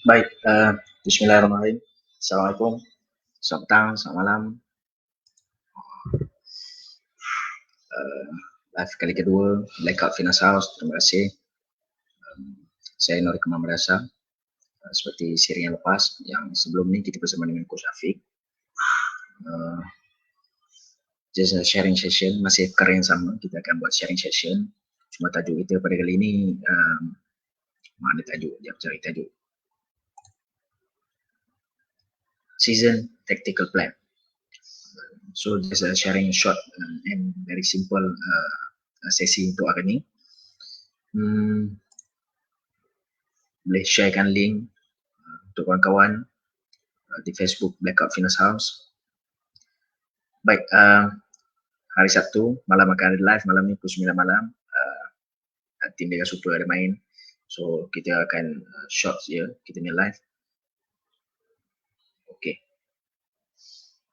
Baik, bismillahirrahmanirrahim. Assalamualaikum, selamat petang, selamat malam. Live kali kedua, Blackout Finance House, terima kasih. Saya Nori Kemam Merasa. Seperti siri yang lepas, yang sebelum ni kita bersama dengan Coach Afiq. Just a sharing session, masih perkara yang sama, kita akan buat sharing session. Cuma tajuk kita pada kali ini, mana tajuk, dia cari tajuk. Season Tactical Plan. So just a sharing short and very simple sesi untuk hari ni. Boleh sharekan link untuk kawan-kawan di Facebook Blackout Finance House. Baik, hari Sabtu malam akan ada live, malam ni pukul 9 malam. Tim Liga Super ada main, so kita akan short je kita ni live. Okay,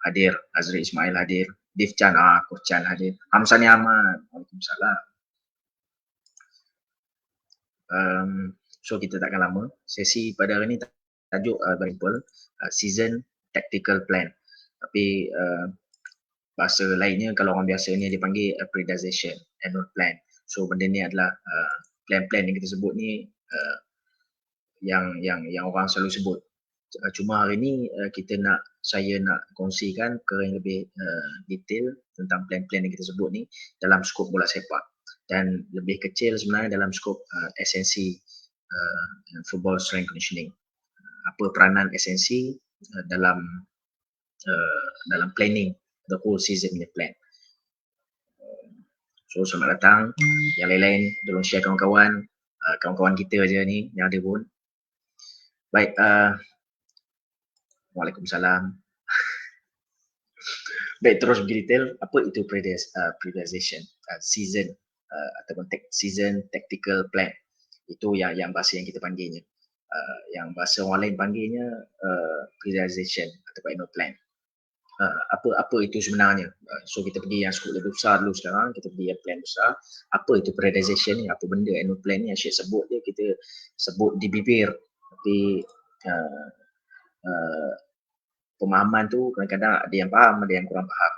hadir Azri Ismail hadir, Div Chan, Coach Chan hadir, Hamsani Ahmad, Waalaikumsalam. So kita takkan lama. Sesi pada hari ni tajuk very simple, Season Tactical Plan. Tapi bahasa lainnya kalau orang biasa ni dia panggil periodization, annual plan. So benda ni adalah plan-plan yang kita sebut ni yang orang selalu sebut. Cuma hari ni saya nak kongsikan perkara yang lebih detail tentang plan-plan yang kita sebut ni dalam skop bola sepak, dan lebih kecil sebenarnya dalam skop esensi football strength conditioning. Apa peranan esensi dalam planning the whole season punya plan. So selamat datang. Yang lain-lain tolong share kawan-kawan kita aja ni yang ada pun. Baik, Waalaikumsalam. Baik, terus pergi detail. Apa itu periodization, season ataupun season tactical plan? Itu yang bahasa yang kita panggilnya. Yang bahasa orang lain panggilnya periodization ataupun annual plan. Apa itu sebenarnya? So kita pergi yang skop lebih besar dulu sekarang, kita pergi yang plan besar. Apa itu periodization ni? Apa benda annual plan ni? Asyik sebut dia, kita sebut di bibir, tapi pemahaman tu kadang-kadang ada yang faham, ada yang kurang faham.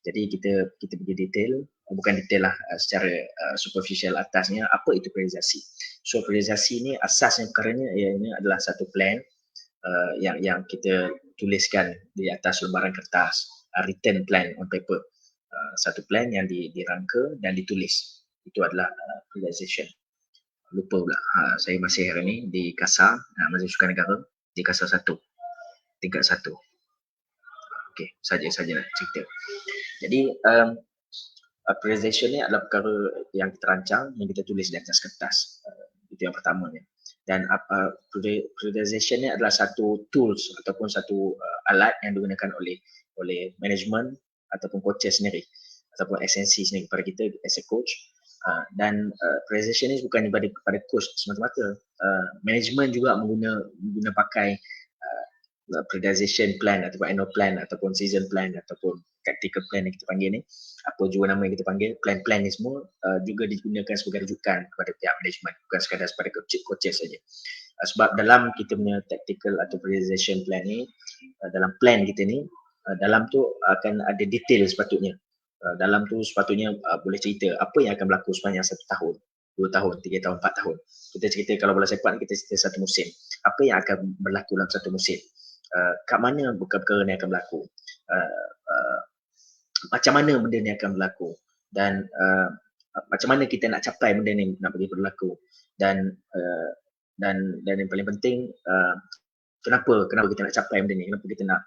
Jadi kita pergi detail, bukan detail lah, secara superficial atasnya, apa itu periodisasi. So periodisasi ni asasnya perkaranya ianya adalah satu plan yang kita tuliskan di atas lembaran kertas, written plan on paper. Satu plan yang dirangka dan ditulis. Itu adalah periodization. Lupa pula, saya masih hari ni di KASA, Majlis Sukan Negara, di KASA 1, tingkat 1. Okey, saja nak cerita. Jadi periodization ni adalah perkara yang kita rancang, yang kita tulis di atas kertas. Itu yang pertamanya. Dan periodization ni adalah satu tools ataupun satu alat yang digunakan oleh management ataupun coaches sendiri, ataupun esensi sendiri kepada kita as a coach. Dan periodization ni bukan kepada coach semata-mata. Management juga menggunakan pakai periodization plan ataupun annual plan ataupun season plan ataupun tactical plan yang kita panggil ni, apa juga nama yang kita panggil, plan-plan ni semua juga digunakan sebagai rujukan kepada pihak management, bukan sekadar kepada coaches saja. Sebab dalam kita punya tactical atau periodization plan ni, dalam plan kita ni, dalam tu akan ada detail sepatutnya. Dalam tu sepatutnya boleh cerita apa yang akan berlaku sepanjang 1 tahun, 2 tahun, 3 tahun, 4 tahun. Kita cerita kalau bola sepak ni, kita cerita satu musim. Apa yang akan berlaku dalam satu musim? Kat mana perkara ni akan berlaku? Macam mana benda ni akan berlaku? Dan macam mana kita nak capai benda ni nak bagi berlaku? Dan yang paling penting, kenapa kita nak capai benda ni? Kenapa kita nak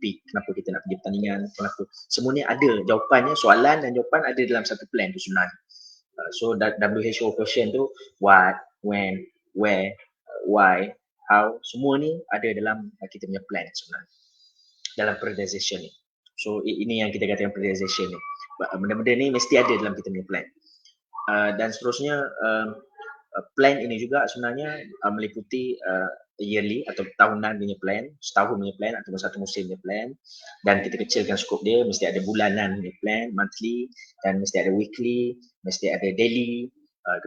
kenapa kita nak pergi pertandingan? Kenapa? Semua ni ada jawapannya, soalan dan jawapan ada dalam satu plan tu sebenarnya. So WHO question tu, what, when, where, why, how, semua ni ada dalam kita punya plan sebenarnya, dalam periodization ni. So ini yang kita katakan periodization ni. Benda-benda ni mesti ada dalam kita punya plan. Dan seterusnya, plan ini juga sebenarnya meliputi yearly atau tahunan punya plan, setahun punya plan ataupun satu musim punya plan. Dan kita kecilkan skop dia, mesti ada bulanan punya plan, monthly, dan mesti ada weekly, mesti ada daily,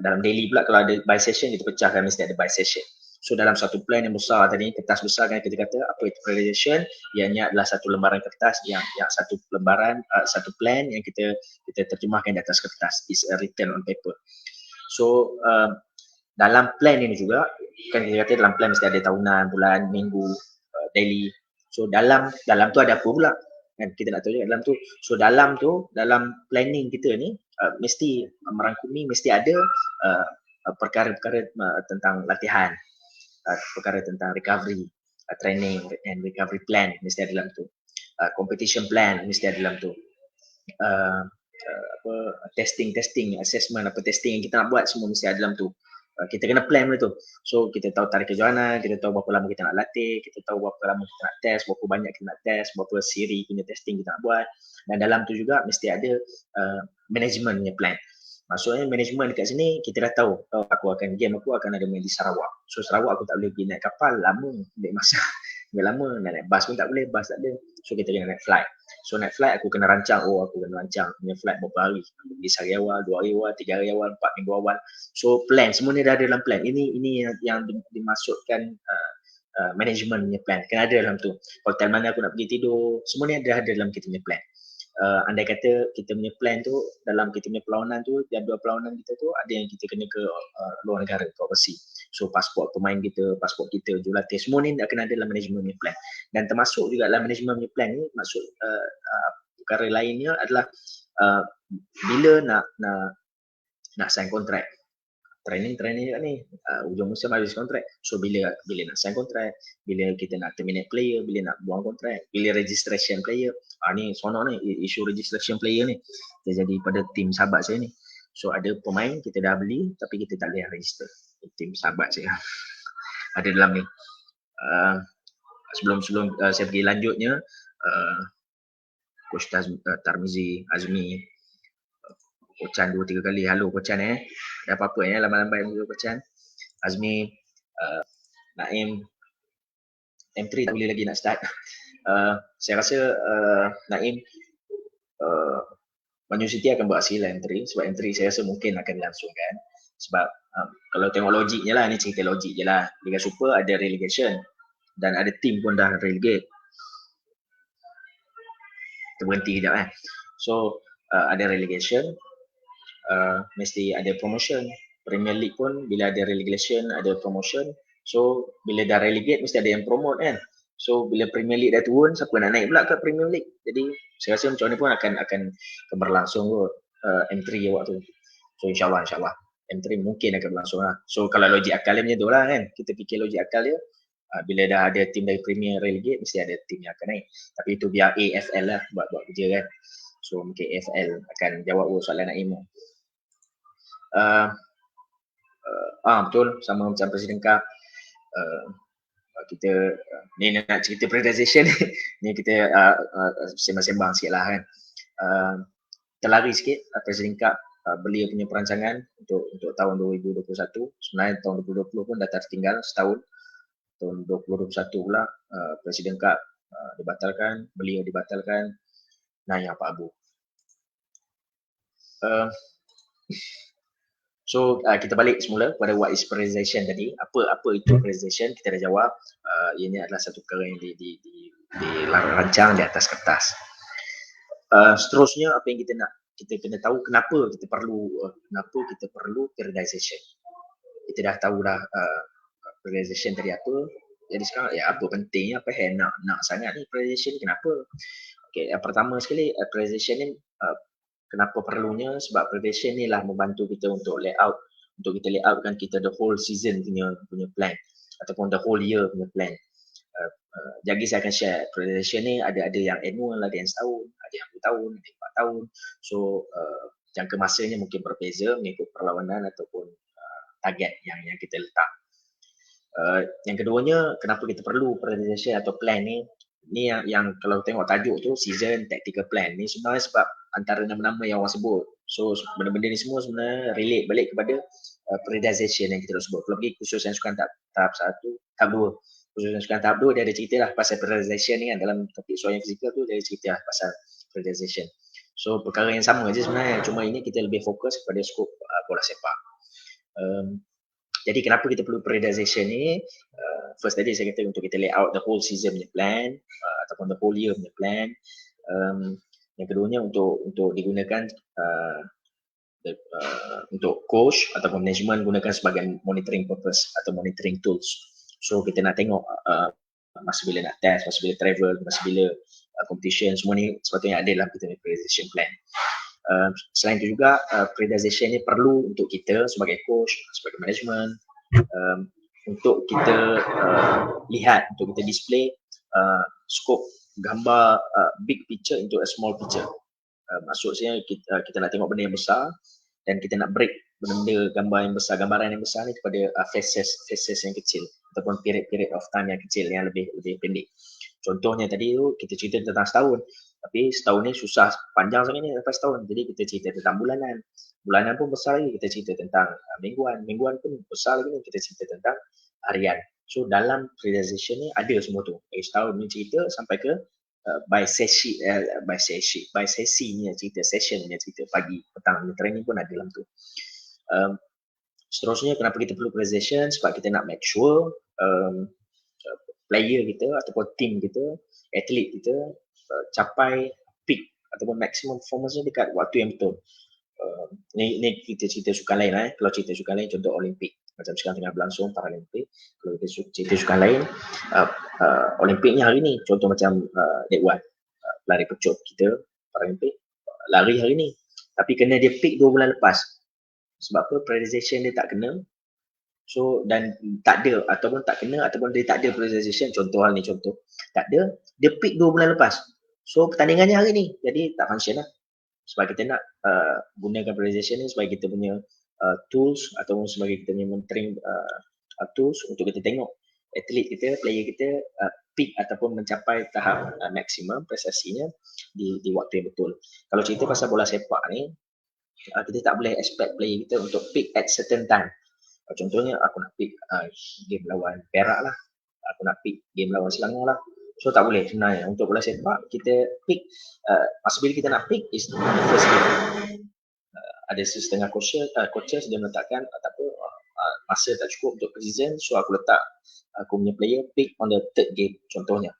Dalam daily pula kalau ada by session kita pecahkan, mesti ada by session. So dalam satu plan yang besar tadi, kertas besar kan kita kata apa itu prioritization, ianya adalah satu lembaran kertas yang satu lembaran satu plan yang kita terjemahkan di atas kertas, is a written on paper. So dalam plan ini juga kan kita kata dalam plan mesti ada tahunan, bulan, minggu, daily. So dalam tu ada apa pula kan, kita nak tahu juga dalam tu. So dalam planning kita ni mesti merangkumi, mesti ada perkara-perkara tentang latihan, perkara tentang recovery, training and recovery plan mesti ada dalam tu, competition plan mesti ada dalam tu, testing, assessment, apa testing yang kita nak buat semua mesti ada dalam tu. Kita kena plan benda tu. So kita tahu tarikh kejohanan, kita tahu berapa lama kita nak latih, kita tahu berapa lama kita nak test, berapa banyak kita nak test, berapa siri punya testing kita nak buat. Dan dalam tu juga mesti ada management punya plan. Maksudnya management dekat sini kita dah tahu aku akan ada main di Sarawak. So Sarawak aku tak boleh pergi naik kapal, lama, ambil masa. Ambil lama, nak naik bas pun tak boleh, bas tak ada. So kita kena naik flight. So naik flight aku kena rancang, aku kena rancang punya flight berapa hari. Pergi sehari awal, 2 hari awal, 3 hari awal, 4 minggu awal. So plan, semua ni dah ada dalam plan. Ini yang dimasukkan management punya plan. Kena ada dalam tu. Hotel mana aku nak pergi tidur, semua ni ada dalam kita punya plan. Andai kata kita punya plan tu, dalam kita punya perlawanan tu, jadual perlawanan kita tu ada yang kita kena ke luar negara, ke overseas. So pasport pemain kita, pasport kita, jurulatih, semua ni nak kena ada dalam management punya plan. Dan termasuk juga dalam management punya plan ni, maksud perkara lainnya adalah bila nak sign kontrak. Training kat ni, hujung musim habis kontrak. So bila nak sign kontrak, bila kita nak terminate player, bila nak buang kontrak, bila registration player. Ni sonok ni, isu registration player ni terjadi pada tim sahabat saya ni. So ada pemain kita dah beli tapi kita tak boleh register. Tim sahabat saya ada dalam ni. Sebelum saya pergi lanjutnya, Coach Tarmizi, Azmi, Kochan 2-3 kali. Halo Kochan ada apa-apa lambai-lambai dulu Kochan. Azmi, Naim, M3 tak boleh lagi nak start. Saya rasa Naim Manju City akan berhasil M3 sebab M3 saya rasa mungkin akan dilangsungkan. Sebab kalau tengok logiknya lah, ni cerita logik je lah. Liga Super ada relegation dan ada tim pun dah relegate. Terberhenti kejap So ada relegation, mesti ada promotion. Premier League pun bila ada relegation ada promotion. So bila dah relegate mesti ada yang promote kan. So bila Premier League dah turun, siapa nak naik pula ke Premier League. Jadi saya rasa macam ni pun akan berlangsung kot M3 waktu tu. So insyaAllah M3 mungkin akan berlangsung lah. So kalau logik akalnya macam tu lah kan, kita fikir logik akal dia, bila dah ada tim dari Premier relegate mesti ada tim yang akan naik. Tapi itu biar AFL lah buat kerja kan. So mungkin AFL akan jawab soalan Naim. Betul, sama macam Presiden Cup, kita ni nak cerita prioritisation ni kita sembang-sembang sikit lah kan. Terlari sikit Presiden Cup, beliau punya perancangan untuk tahun 2021. Sebenarnya tahun 2020 pun dah tertinggal setahun. Tahun 2021 pula Presiden Cup dibatalkan, beliau dibatalkan. Nah, yang Pak Abu. So kita balik semula kepada what is prioritization tadi. Apa itu prioritization? Kita dah jawab. Ini adalah satu perkara yang dirancang di atas kertas. Seterusnya apa yang kita kena tahu kenapa kita perlu prioritization. Kita dah tahu dah prioritization tadi apa. Jadi sekarang apa pentingnya, apa nak sangat ni prioritization ni, kenapa? Okay, yang pertama sekali prioritization ni kenapa perlunya, sebab prioritization ni lah membantu kita untuk kita layoutkan kita the whole season punya plan ataupun the whole year punya plan. Jadi saya akan share prioritization ni ada yang annual, ada yang setahun, ada yang 2 tahun, ada yang 4 tahun. So jangka masanya mungkin berbeza mengikut perlawanan ataupun target yang kita letak. Yang keduanya, kenapa kita perlu prioritization atau plan ni? Ni yang kalau tengok tajuk tu season tactical plan ni, sebenarnya sebab antara nama-nama yang orang sebut. So benda-benda ni semua sebenarnya relate balik kepada prioritization yang kita dah sebut. Kalau pergi khusus yang sukan tahap 2, khusus yang sukan tahap 2 dia ada cerita lah pasal prioritization ni kan. Dalam topik soal yang fizikal tu dia ada cerita lah pasal prioritization. So perkara yang sama je sebenarnya, cuma ini kita lebih fokus kepada skop bola sepak. Jadi kenapa kita perlu periodization ni? First tadi saya kata untuk kita lay out the whole season punya plan, ataupun the whole year punya plan. Yang keduanya untuk digunakan untuk coach ataupun management gunakan sebagai monitoring purpose atau monitoring tools. So kita nak tengok masa bila nak test, masa bila travel, masa bila competition, semua ni sepatutnya ada dalam kita punya periodization plan. Selain itu juga periodization ni perlu untuk kita sebagai coach, sebagai management, untuk kita lihat, untuk kita display scope gambar big picture into a small picture. Maksudnya kita nak tengok benda yang besar dan kita nak break benda gambar yang besar, gambaran yang besar ni kepada phases yang kecil ataupun period of time yang kecil, yang lebih pendek. Contohnya tadi tu kita cerita tentang setahun, tapi setahun ni susah, panjang sangat ni lepas setahun. Jadi kita cerita tentang bulanan pun besar lagi, kita cerita tentang mingguan pun besar lagi, kita cerita tentang harian. So dalam periodization ni ada semua tu. Setahun ni cerita sampai ke by sesi ni cerita, session ni cerita, pagi, petang, training pun ada dalam tu. Seterusnya kenapa kita perlu periodization? Sebab kita nak make sure player kita ataupun team kita, atlet kita capai peak ataupun maximum performance dekat waktu yang betul. Ni kita cerita sukan lain lah. Kalau cerita sukan lain, contoh Olimpik, macam sekarang tengah berlangsung Paralimpik. Kalau kita cerita sukan lain, Olimpik ni hari ni, contoh macam Dead One, lari pecut kita Paralimpik, lari hari ni, tapi kena dia peak 2 bulan lepas. Sebab apa? Periodization dia tak kena. So dan tak ada ataupun tak kena ataupun dia tak ada periodization, contoh hal ni, contoh tak ada, dia peak 2 bulan lepas. So pertandingannya hari ni, jadi tak function lah. Sebab kita nak gunakan periodization ni sebagai kita punya tools ataupun sebagai kita punya monitoring tools untuk kita tengok atlet kita, player kita peak ataupun mencapai tahap maksimum prestasinya di waktu yang betul. Kalau cerita pasal bola sepak ni, kita tak boleh expect player kita untuk peak at certain time. Contohnya aku nak pick game lawan Perak lah, aku nak pick game lawan Selangor lah. So tak boleh sebenarnya. Untuk bola sepak kita pick masa bila kita nak pick is the first game. Ada setengah coaches dia meletakkan tak apa, masa tak cukup untuk pre-season, so aku letak aku punya player pick on the third game contohnya.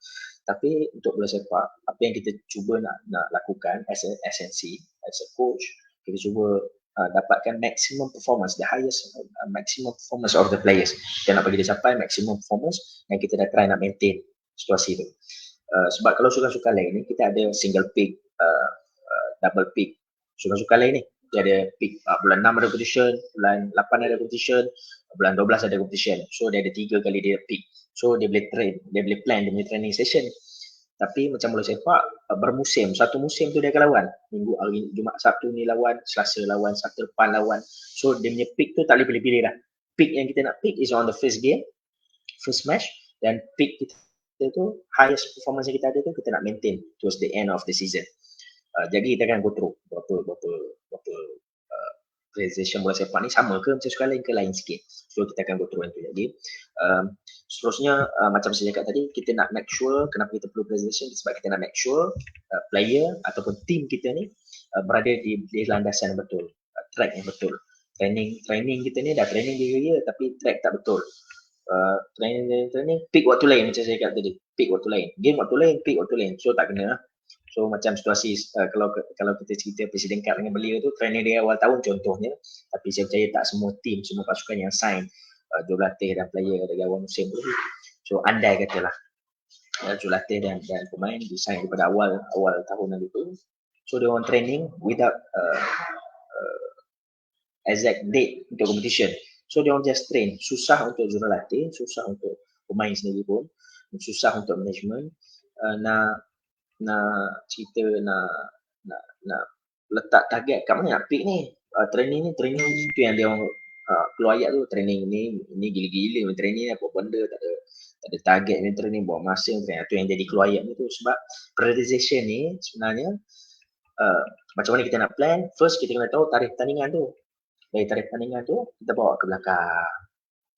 Tapi untuk bola sepak, apa yang kita cuba nak lakukan as a SNC, as a coach, kita cuba dapatkan maximum performance, the highest maximum performance of the players. Kita nak bagi dia capai maximum performance dan kita dah try nak maintain situasi tu. Sebab kalau sukan-sukan lain ni kita ada single pick, double pick. Sukan-sukan lain ni dia ada pick bulan 6 ada competition, bulan 8 ada competition, bulan 12 ada competition. So dia ada 3 kali dia pick. So dia boleh train, dia boleh plan dia punya training session. Tapi macam bola sepak bermusim, satu musim tu dia akan lawan. Minggu hari Jumaat Sabtu ni lawan, Selasa lawan, Sabtu depan lawan. So dia punya pick tu tak boleh pilih-pilih dah. Pick yang kita nak pick is on the first game, first match, dan pick kita tu highest performance yang kita ada tu kita nak maintain towards the end of the season. Jadi kita akan go through berapa periodization bola sepak ni sama ke macam sukan lain ke lain sikit. So kita akan go through itu. Jadi seterusnya macam saya cakap tadi, kita nak make sure, kenapa kita perlu periodization, sebab kita nak make sure player ataupun team kita ni berada di landasan yang betul, track yang betul. Training kita ni dah training dia tapi track tak betul. Training peak waktu lain macam saya cakap tadi, peak waktu lain, game waktu lain, peak waktu lain. So tak kena lah. So macam situasi kalau kita cerita Presiden Cup dengan belia tu, training dia awal tahun contohnya, tapi saya percaya tak semua team, semua pasukan yang sign jurulatih dan player dari awal musim tu. So andai katalah jurulatih dan pemain design daripada awal tahun lalu tu, so dia orang training without exact date untuk competition. So dia orang just train. Susah untuk jurulatih, susah untuk pemain sendiri pun, susah untuk management nak cerita nak letak target kat mana nak pick ni. Training tu yang dia orang keluar ayat tu, training ni gila-gila training ni, apa benda tak ada target ni, training buang masa ni, tu yang jadi keluar ayat ni tu. Sebab periodization ni sebenarnya macam mana kita nak plan, first kita kena tahu tarikh pertandingan tu. Dari tarikh pertandingan tu kita bawa ke belakang.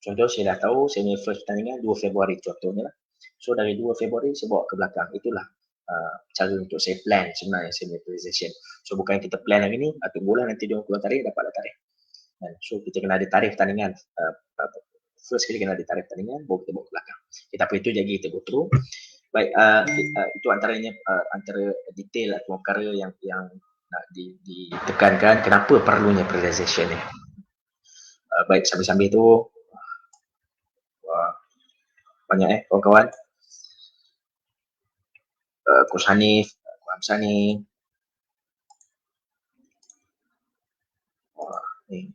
Contoh saya dah tahu saya punya first pertandingan 2 Februari contohnya lah. So dari 2 Februari saya bawa ke belakang. Itulah cara untuk saya plan sebenarnya saya punya periodization. So bukan kita plan hari ni, tunggulah nanti dia keluar tarikh, dapatlah tarikh. kan. So kita kena ada tarikh tandingan, first kali kena ada tarikh tandingan, baru kita bawa ke belakang. Kita apa itu jadi kita go through. Baik, itu antaranya antara detail atau perkara yang nak ditekankan kenapa perlunya periodization ni. Baik, sambil-sambil tu banyak kawan-kawan. Coach Hanif, Coach Hamsani. Ni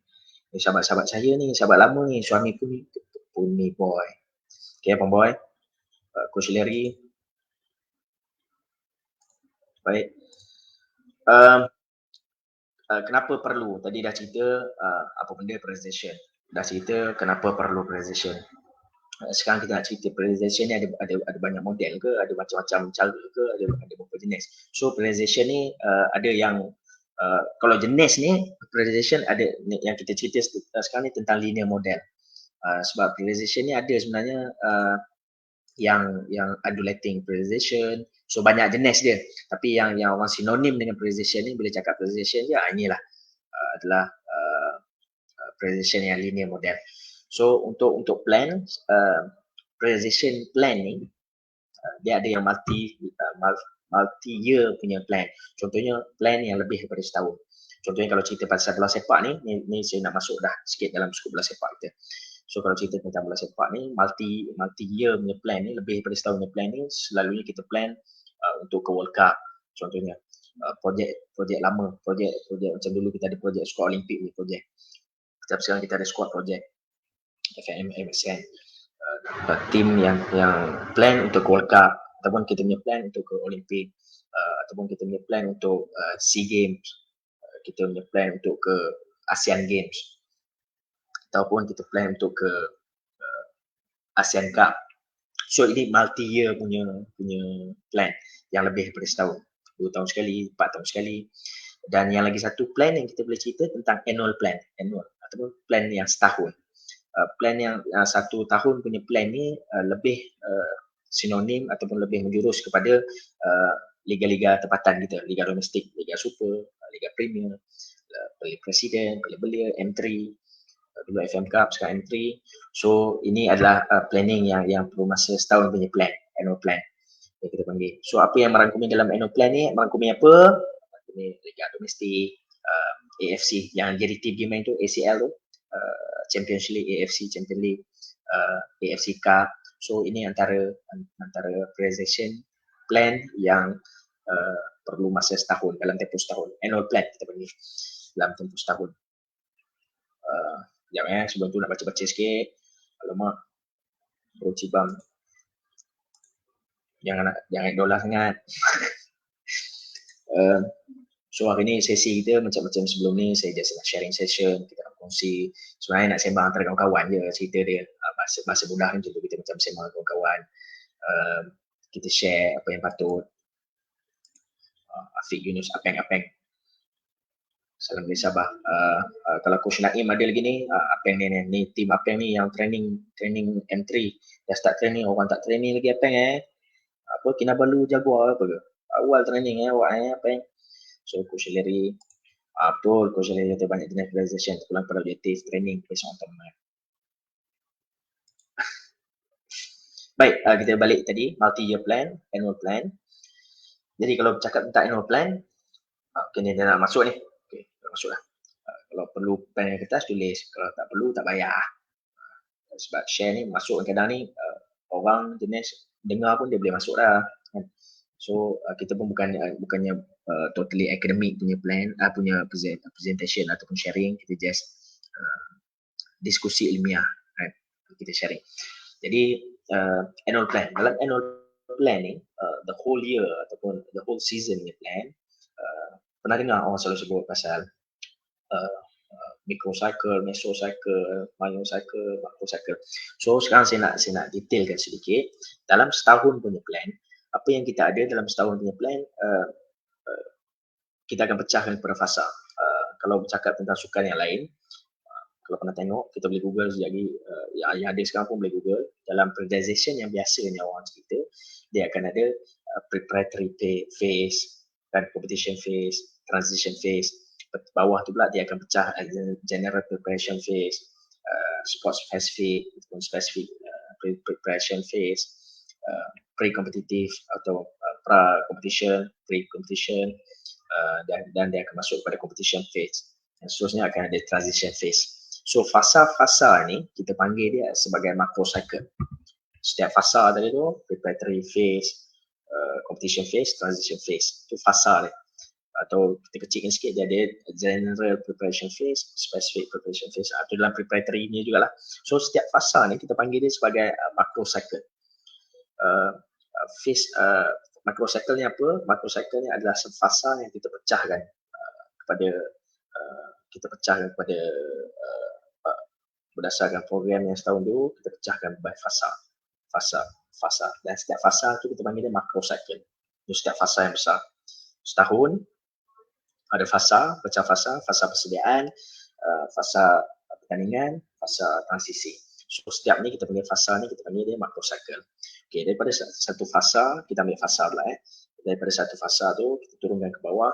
sahabat-sahabat saya ni, sahabat lama ni, suami pun ni boy. Okay, Abang Boy. Coach Larry. Baik. Kenapa perlu? Tadi dah cerita apa benda periodization. Dah cerita kenapa perlu periodization. Sekarang kita nak cerita periodization ni ada banyak model ke, ada macam-macam cara ke, ada beberapa jenis. So periodization ni ada yang kalau jenis ni periodization ada yang kita cerita sekarang ni tentang linear model. Sebab periodization ni ada sebenarnya yang undulating periodization. So banyak jenis dia. Tapi yang orang sinonim dengan periodization ni, bila cakap periodization dia, inilah adalah periodization yang linear model. So untuk plan, periodization plan ni dia ada yang multi year punya plan. Contohnya plan yang lebih daripada setahun. Contohnya kalau cerita pasal bola sepak ni saya nak masuk dah sikit dalam skop bola sepak kita. So kalau cerita tentang bola sepak ni, multi year punya plan ni, lebih daripada setahun punya plan ni, selalunya kita plan untuk ke World Cup. Contohnya projek lama, projek macam dulu kita ada projek squad Olimpik ni projek. Tapi sekarang kita ada squad projek FNM MSN. Tim yang plan untuk ke World Cup, ataupun kita punya plan untuk ke Olimpik, ataupun kita punya plan untuk SEA Games, kita punya plan untuk ke ASEAN Games, ataupun kita plan untuk ke ASEAN Cup. So ini multi year punya plan yang lebih daripada setahun, 2 tahun sekali, 4 tahun sekali. Dan yang lagi satu plan yang kita boleh cerita tentang annual ataupun plan yang setahun. Plan yang 1 tahun punya plan ni lebih sinonim ataupun lebih menjurus kepada liga-liga tempatan kita, liga domestik, liga super, liga premier, Piala Presiden, Piala Belia, M3, dulu FM Cup, sekarang M3. So ini adalah planning yang perlu masa setahun punya plan, annual plan yang kita panggil. So apa yang merangkumi dalam annual plan ni, merangkumi apa? Merangkumi liga domestik, AFC yang jadi team game tu, ACL tu, Champions League, AFC Champions League, AFC Cup. So ini antara periodization plan yang perlu masa setahun, dalam tempoh setahun. Annual plan kita panggil dalam tempoh setahun. Sekejap sebelum tu nak baca-baca sikit. Alamak, bro Cibang, jangan dolar sangat. So hari ni sesi kita macam-macam sebelum ni, saya just nak sharing session, kita nak kongsi, sebenarnya nak sembang antara kawan-kawan je cerita dia, bahasa mudah kan, contoh kita macam sembang kawan-kawan, kita share apa yang patut. Afiq Yunus Apeng, salam dari Sabah. Kalau Coach Naim ada lagi ni, Apeng ni tim Apeng ni yang training M3, dah start training, orang tak training lagi Apeng apa Kinabalu Jaguar apa ke, awal training awak Apeng. So Coach Larry, betul, Coach Larry ada banyak jenis periodization, terpulang pada objektif training based on teman. Baik, kita balik tadi, multi-year plan, annual plan. Jadi kalau bercakap tentang annual plan, kena nak masuk ni. Okay, masuklah. Kalau perlu plan yang kertas, tulis. Kalau tak perlu, tak payah. Sebab share ni, masuk kadang ni, orang jenis dengar pun dia boleh masuk dah. So kita pun bukannya totally academic punya plan, punya presentation ataupun sharing, kita just diskusi ilmiah kan, kita sharing. Jadi annual plan, dalam annual plan ni the whole year ataupun the whole season ni plan, pernah dengar orang selalu sebut pasal microcycle, mesocycle, myocycle, macrocycle. So sekarang saya nak detailkan sedikit dalam setahun punya plan. Apa yang kita ada dalam setahun punya plan, kita akan pecahkan kepada fasa. Kalau bercakap tentang sukan yang lain, kalau pernah tengok, kita boleh google sekejap lagi, yang ada sekarang pun boleh google. Dalam periodization yang biasanya orang cerita, dia akan ada preparatory phase, dan competition phase, transition phase. bawah tu pula dia akan pecah general preparation phase, sport specific ataupun specific preparation phase, pre-competitive atau pra-competition, pre-competition, dan dia akan masuk pada competition phase. Dan seterusnya akan ada transition phase. So fasa-fasa ni kita panggil dia sebagai macro cycle. Setiap fasa tadi tu, preparatory phase, competition phase, transition phase. Itu fasa dia. Atau kita kecilkan sikit, dia ada general preparation phase, specific preparation phase. Atau dalam preparatory ni jugalah. So setiap fasa ni kita panggil dia sebagai macro cycle. Phase macro cycle ni apa? Macro cycle ni adalah fasa yang kita pecahkan kepada berdasarkan program yang setahun dulu, kita pecahkan by fasa. Dan setiap fasa tu kita panggil dia macro cycle. Itu setiap fasa yang besar. Setahun ada fasa, pecah fasa persediaan, fasa pertandingan, fasa transisi. So setiap ni kita panggil fasa ni, kita panggil dia macro cycle. Okay, daripada satu fasa, kita ambil fasa pula daripada satu fasa tu, kita turunkan ke bawah,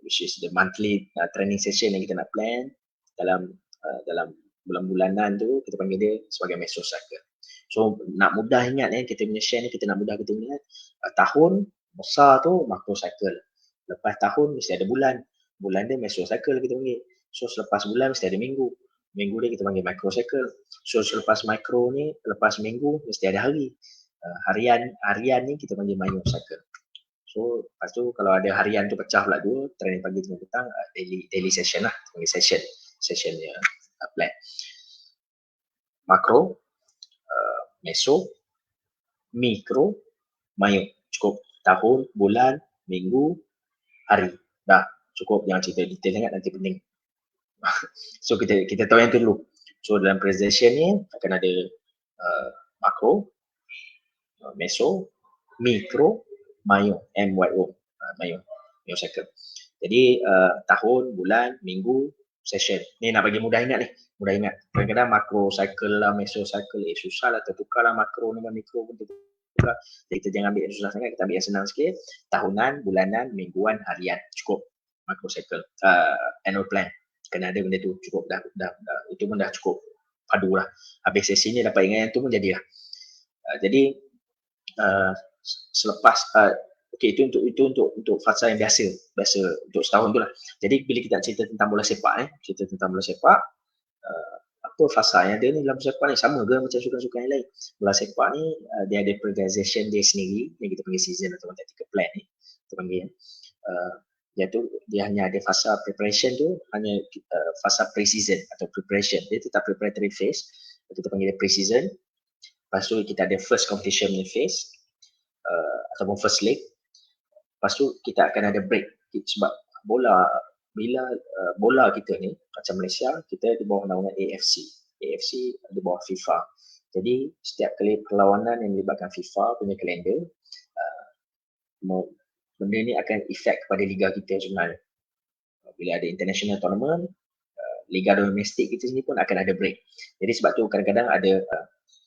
which is the monthly training session yang kita nak plan dalam bulan-bulanan tu, kita panggil dia sebagai mesocycle. So nak mudah ingat kita punya share ni, kita nak mudah kita ingat, tahun besar tu macrocycle, lepas tahun mesti ada bulan dia mesocycle kita panggil. So selepas bulan mesti ada minggu dia kita panggil microcycle. So selepas micro ni, lepas minggu mesti ada hari, harian ni kita panggil myocycle. So lepas tu kalau ada harian tu pecah pula dua, training pagi dengan petang, daily session lah, kita panggil session dia plan. Makro, meso, mikro, myo. Cukup tahun, bulan, minggu, hari. Dah cukup, jangan cerita detail sangat, nanti pening. So kita tahu yang tu dulu. So dalam presentation ni akan ada makro, meso, mikro, myo, myocycle. Jadi tahun, bulan, minggu, session. Ni nak bagi mudah ingat ni. Mudah ingat. Kadang-kadang makro cycle lah, mesocycle, susah lah, tertukar lah makro dengan mikro pun tertukar. Jadi kita jangan ambil yang susah sangat, kita ambil yang senang sikit. Tahunan, bulanan, mingguan, harian. Cukup macro cycle. Annual plan. Kena ada benda tu. Cukup dah. Itu pun dah cukup padu lah. Habis sesi ni dapat ingat yang tu pun jadilah. Jadi selepas okey, itu untuk fasa yang biasa untuk setahun tu lah. Jadi bila kita cerita tentang bola sepak apa fasa yang ada ni dalam bola sepak ni sama ke macam sukan-sukan yang lain. Bola sepak ni dia ada preparation dia sendiri yang kita panggil season atau tactical plan ni kita panggil dia hanya ada fasa preparation tu, hanya fasa pre-season atau preparation. Dia tetap preparatory phase, kita panggil dia pre-season. Lepas tu kita ada first competition phase ataupun first leg. Lepas tu kita akan ada break sebab bila bola kita ni macam Malaysia, kita di bawah naungan AFC di bawah FIFA. Jadi setiap kali perlawanan yang melibatkan FIFA punya kalender, benda ni akan efek kepada liga kita sebenarnya. Bila ada international tournament, liga domestik kita sini pun akan ada break. Jadi sebab tu kadang-kadang ada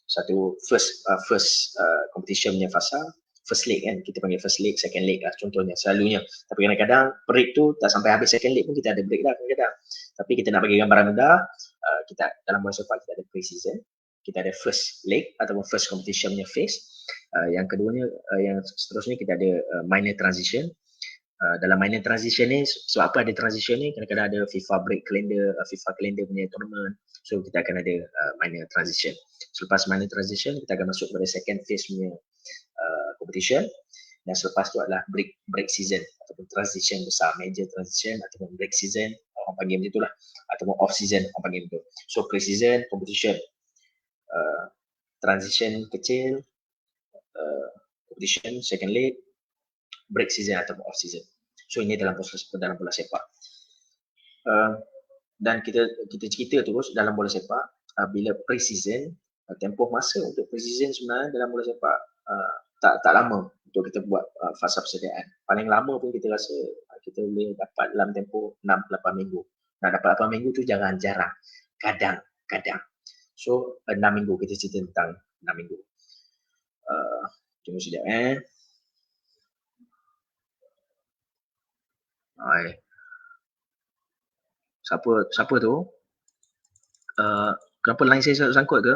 satu first competition punya fasa, first leg kan, kita panggil first leg, second leg lah contohnya, selalunya. Tapi kadang-kadang break tu tak sampai habis second leg pun kita ada break dah kadang-kadang. Tapi kita nak bagi gambaran mudah, kita dalam bola sepak kita ada pre-season, kita ada first leg ataupun first competition punya phase. Yang keduanya, yang seterusnya kita ada minor transition. Dalam minor transition ni, sebab apa ada transition ni, kadang-kadang ada FIFA break calendar, FIFA calendar punya tournament. So kita akan ada minor transition. Selepas minor transition, kita akan masuk pada second phase punya competition. Dan selepas tu adalah break season ataupun transition besar, major transition ataupun break season, orang panggil macam itulah, ataupun off season orang panggil begitu. So pre-season competition, transition kecil, competition second leg, break season ataupun off season. So ini dalam bola sepak. Dan kita cerita terus dalam bola sepak, bila pre-season, tempoh masa untuk pre-season sebenarnya dalam bola sepak tak lama untuk kita buat fasa persediaan. Paling lama pun kita rasa kita boleh dapat dalam tempoh 6-8 minggu. Nak dapat 8 minggu tu jarang-jarang. Kadang-kadang. So 6 minggu, kita cerita tentang 6 minggu. Tunggu sekejap Siapa tu? Kenapa line saya sangkut ke?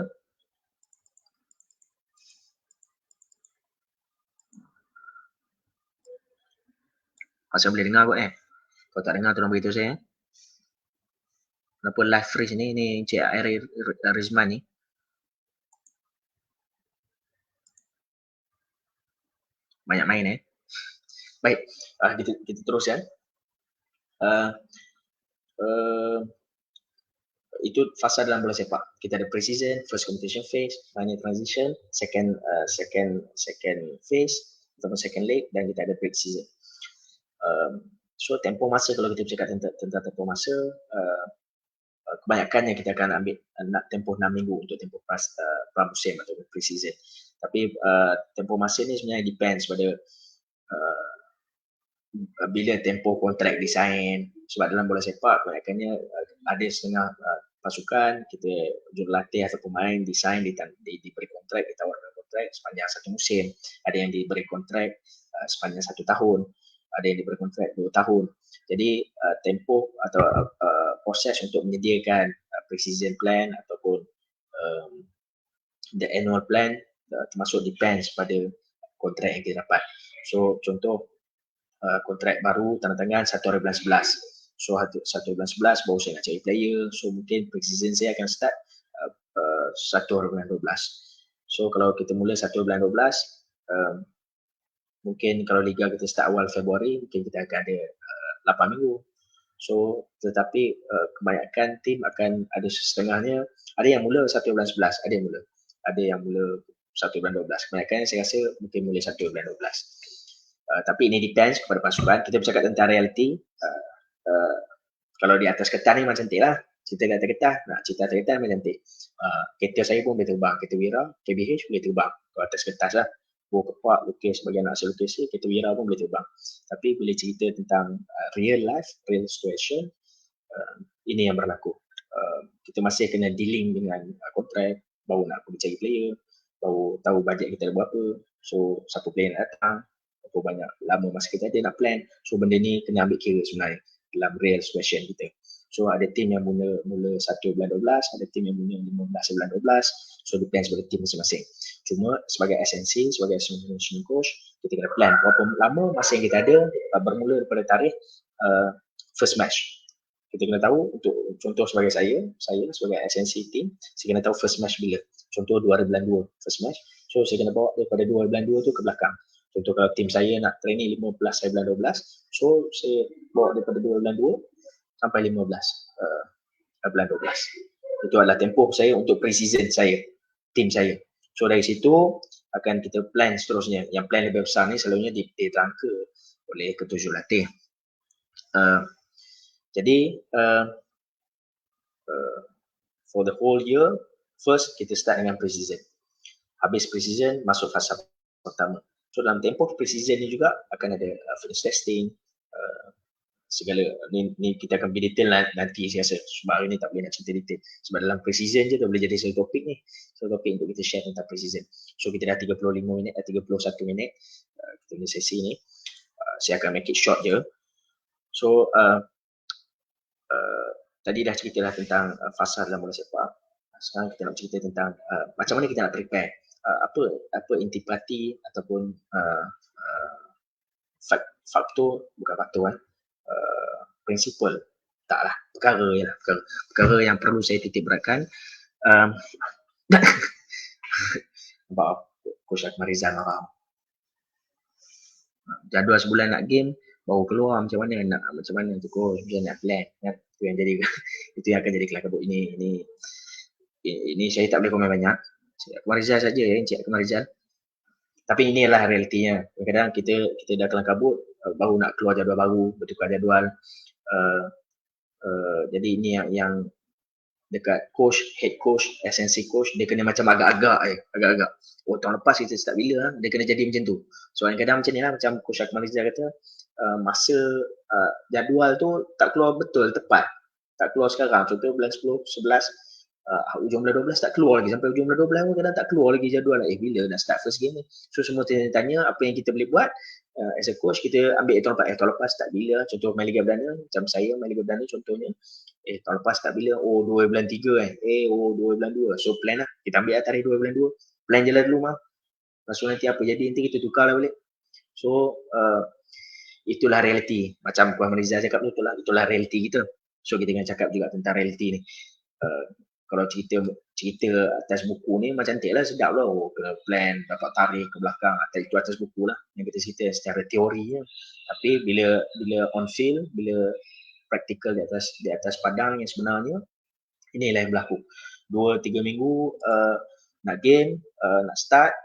Saya boleh dengar kot Kalau tak dengar tolong beritahu saya. Kenapa live freeze ni? Ni Encik Rizman ni. Banyak main Baik, kita terus ya. Itu fasa dalam bola sepak. Kita ada pre-season, first competition phase, final transition, second phase ataupun second leg, dan kita ada pre-season. So tempoh masa, kalau kita bercakap tentang tempoh masa, kebanyakannya kita akan ambil tempoh 6 minggu untuk tempoh pramusim atau pre-season. Tapi tempoh masa ni sebenarnya depends pada bila tempoh kontrak design. Sebab dalam bola sepak kebanyakannya ada setengah pasukan, kita jurulatih atau pemain design diberi kontrak, ditawarkan kontrak sepanjang satu musim. Ada yang diberi kontrak sepanjang 1 tahun, ada yang diberi kontrak 2 tahun. Jadi tempoh atau proses untuk menyediakan pre-season plan ataupun the annual plan termasuk depends pada kontrak yang kita dapat. So contoh kontrak baru tanda tangan 1 hari bulan 11. So 1 bulan 11 baru saya nak cari player. So mungkin pre-season saya akan start 1 hari bulan 12. So kalau kita mula 1 bulan 12, mungkin kalau liga kita start awal Februari, mungkin kita akan ada 8 minggu. So tetapi kebanyakan tim akan ada setengahnya, ada yang mula 1 bulan 11, ada yang mula 1 bulan 12. Kebanyakan saya rasa mungkin mula 1 bulan 12. Tapi ini depends kepada pasukan. Kita bercakap tentang reality. Kalau di atas kertas ni memang cantik lah. Cerita di atas kertas, cerita atas kertas memang cantik. Kereta saya pun boleh terbang. Kereta Wira, KBH boleh terbang. Kalau atas kertas lah. Buah kepak, lukis, bagian hasil lukis, kereta Wira pun boleh terbang. Tapi bila cerita tentang real life, real situation, ini yang berlaku. Kita masih kena dealing dengan kontrak, baru nak pergi cari player, baru tahu bajet kita ada berapa, so siapa player nak datang, berapa banyak lama masa kita ada nak plan. So benda ni kena ambil kira sebenarnya dalam real situation kita. So ada tim yang mula 1 bulan 12, ada tim yang mula 15 bulan 12. So depends pada tim masing-masing. Cuma sebagai SNC, sebagai assistant coach, kita kena plan berapa lama masa yang kita ada bermula daripada tarikh first match. Kita kena tahu, untuk contoh sebagai saya sebagai SNC team, saya kena tahu first match bila. Contoh 2 hari bulan 2 first match. So saya kena bawa daripada 2 hari bulan 2 tu ke belakang. Contoh kalau tim saya nak training 15 hari bulan 12, so saya bawa daripada 2 hari bulan 2 sampai 15 bulan 12. Itu adalah tempoh saya untuk pre-season saya, tim saya. So dari situ akan kita plan seterusnya. Yang plan lebih besar ni selalunya dirangka oleh ketua jurulatih. Jadi for the whole year, first kita start dengan pre-season. Habis pre-season, masuk fasa pertama. So dalam tempoh pre-season ni juga akan ada fitness testing, segala ni kita akan lebih detail nanti saya rasa, sebab hari ni tak boleh nak cerita detail. Sebab dalam pre-season je tu boleh jadi satu topik ni. Satu topik untuk kita share tentang pre-season. So kita dah 35 minit, 31 minit kita punya sesi ni. Saya akan make it short je. So tadi dah ceritalah tentang fasa dalam bola sepak. Sekarang kita nak cerita tentang macam mana kita nak prepare, apa intipati ataupun faktor, bukan faktor prinsipal, taklah, perkara yang perlu saya titik beratkan. Nampak Coach Akmal Rizal marah. Jadual sebulan nak game baru keluar, macam mana tu coach, macam nak plan kan? Itu yang jadi itu yang akan jadi kelam kabut. Ini saya tak boleh komen banyak. Cik Akmal Rizal saja Cik Akmal Rizal. Tapi inilah realitinya. Kadang-kadang kita dah kelam kabut, baru nak keluar jadual baru, bertukar jadual. Jadi ini yang dekat coach, head coach, SNC coach, dia kena macam agak-agak. Oh tahun lepas kita start bila, dia kena jadi macam tu. So kadang-kadang macam ni lah, macam Coach Akmal Rizal kata, masa jadual tu tak keluar betul, tepat. Tak keluar sekarang. Contoh bulan 10, 11, ujung bulan 12 tak keluar lagi. Sampai ujung bulan 12 kadang tak keluar lagi jadual. Bila nak start first game ni? So semua tanya apa yang kita boleh buat, as a coach kita ambil tahun lepas tak bila, contoh main Liga Perdana, macam saya main Liga Perdana contohnya, tahun lepas tak bila, 2 bulan 3 kan, 2 bulan 2, so plan lah, kita ambil tarikh 2 bulan 2, plan je lah dulu mah, lepas nanti apa jadi nanti kita tukar lah balik. So itulah realiti, macam Puan Mariza cakap tu, itulah realiti kita. So kita kena cakap juga tentang realiti ni. Kalau cerita atas buku ni macam cantik lah, sedap lah, kena plan, dapat tarikh ke belakang, itu atas buku lah yang kita cerita secara teori je. Tapi bila on field, bila praktikal di atas padang yang sebenarnya, inilah yang berlaku. 2-3 minggu nak game, nak start,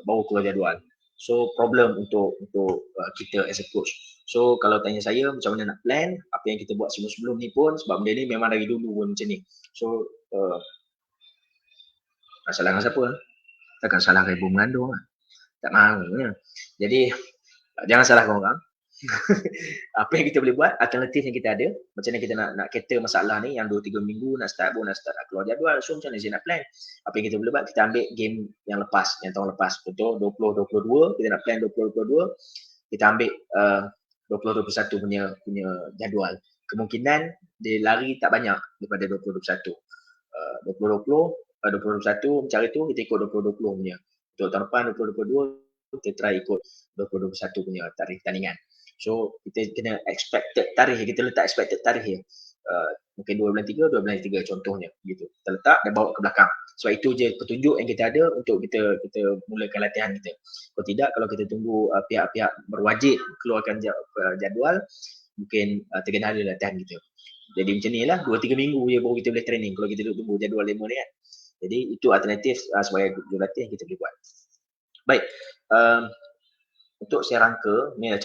baru keluar jadual. So problem untuk kita as a coach. So kalau tanya saya macam mana nak plan, apa yang kita buat sebelum-sebelum ni pun, sebab benda ni memang dari dulu pun macam ni. So nak salah dengan siapa? Takkan salah ibu mengandung lah. Tak mahunya. Jadi jangan salahkan orang. Apa yang kita boleh buat, alternatif yang kita ada, macam mana kita nak cater masalah ni yang 2-3 minggu nak start nak keluar jadual. So macam mana saya nak plan? Apa yang kita boleh buat, kita ambil game yang lepas, yang tahun lepas. Contoh 2022, kita nak plan 2022, kita ambil 2021 punya jadual. Kemungkinan dia lari tak banyak daripada 2021. 2021 macam itu kita ikut 2020 punya. Untuk tahun depan 2022 kita try ikut 2021 punya tarikh tandingan. So kita kena expected tarikh, kita letak expected tarikh ya. Mungkin 2 bulan 3 contohnya gitu. Kita letak dan bawa ke belakang. Sebab itu je petunjuk yang kita ada untuk kita mulakan latihan kita. Kalau tidak, kalau kita tunggu pihak-pihak berwajib keluarkan jadual, mungkin terkenal latihan kita. Jadi macam ni lah, 2-3 minggu je baru kita boleh training kalau kita tunggu jadual 5 ni kan. Jadi itu alternatif sebagai jurulatih yang kita boleh buat. Baik, untuk saya rangka, ni dah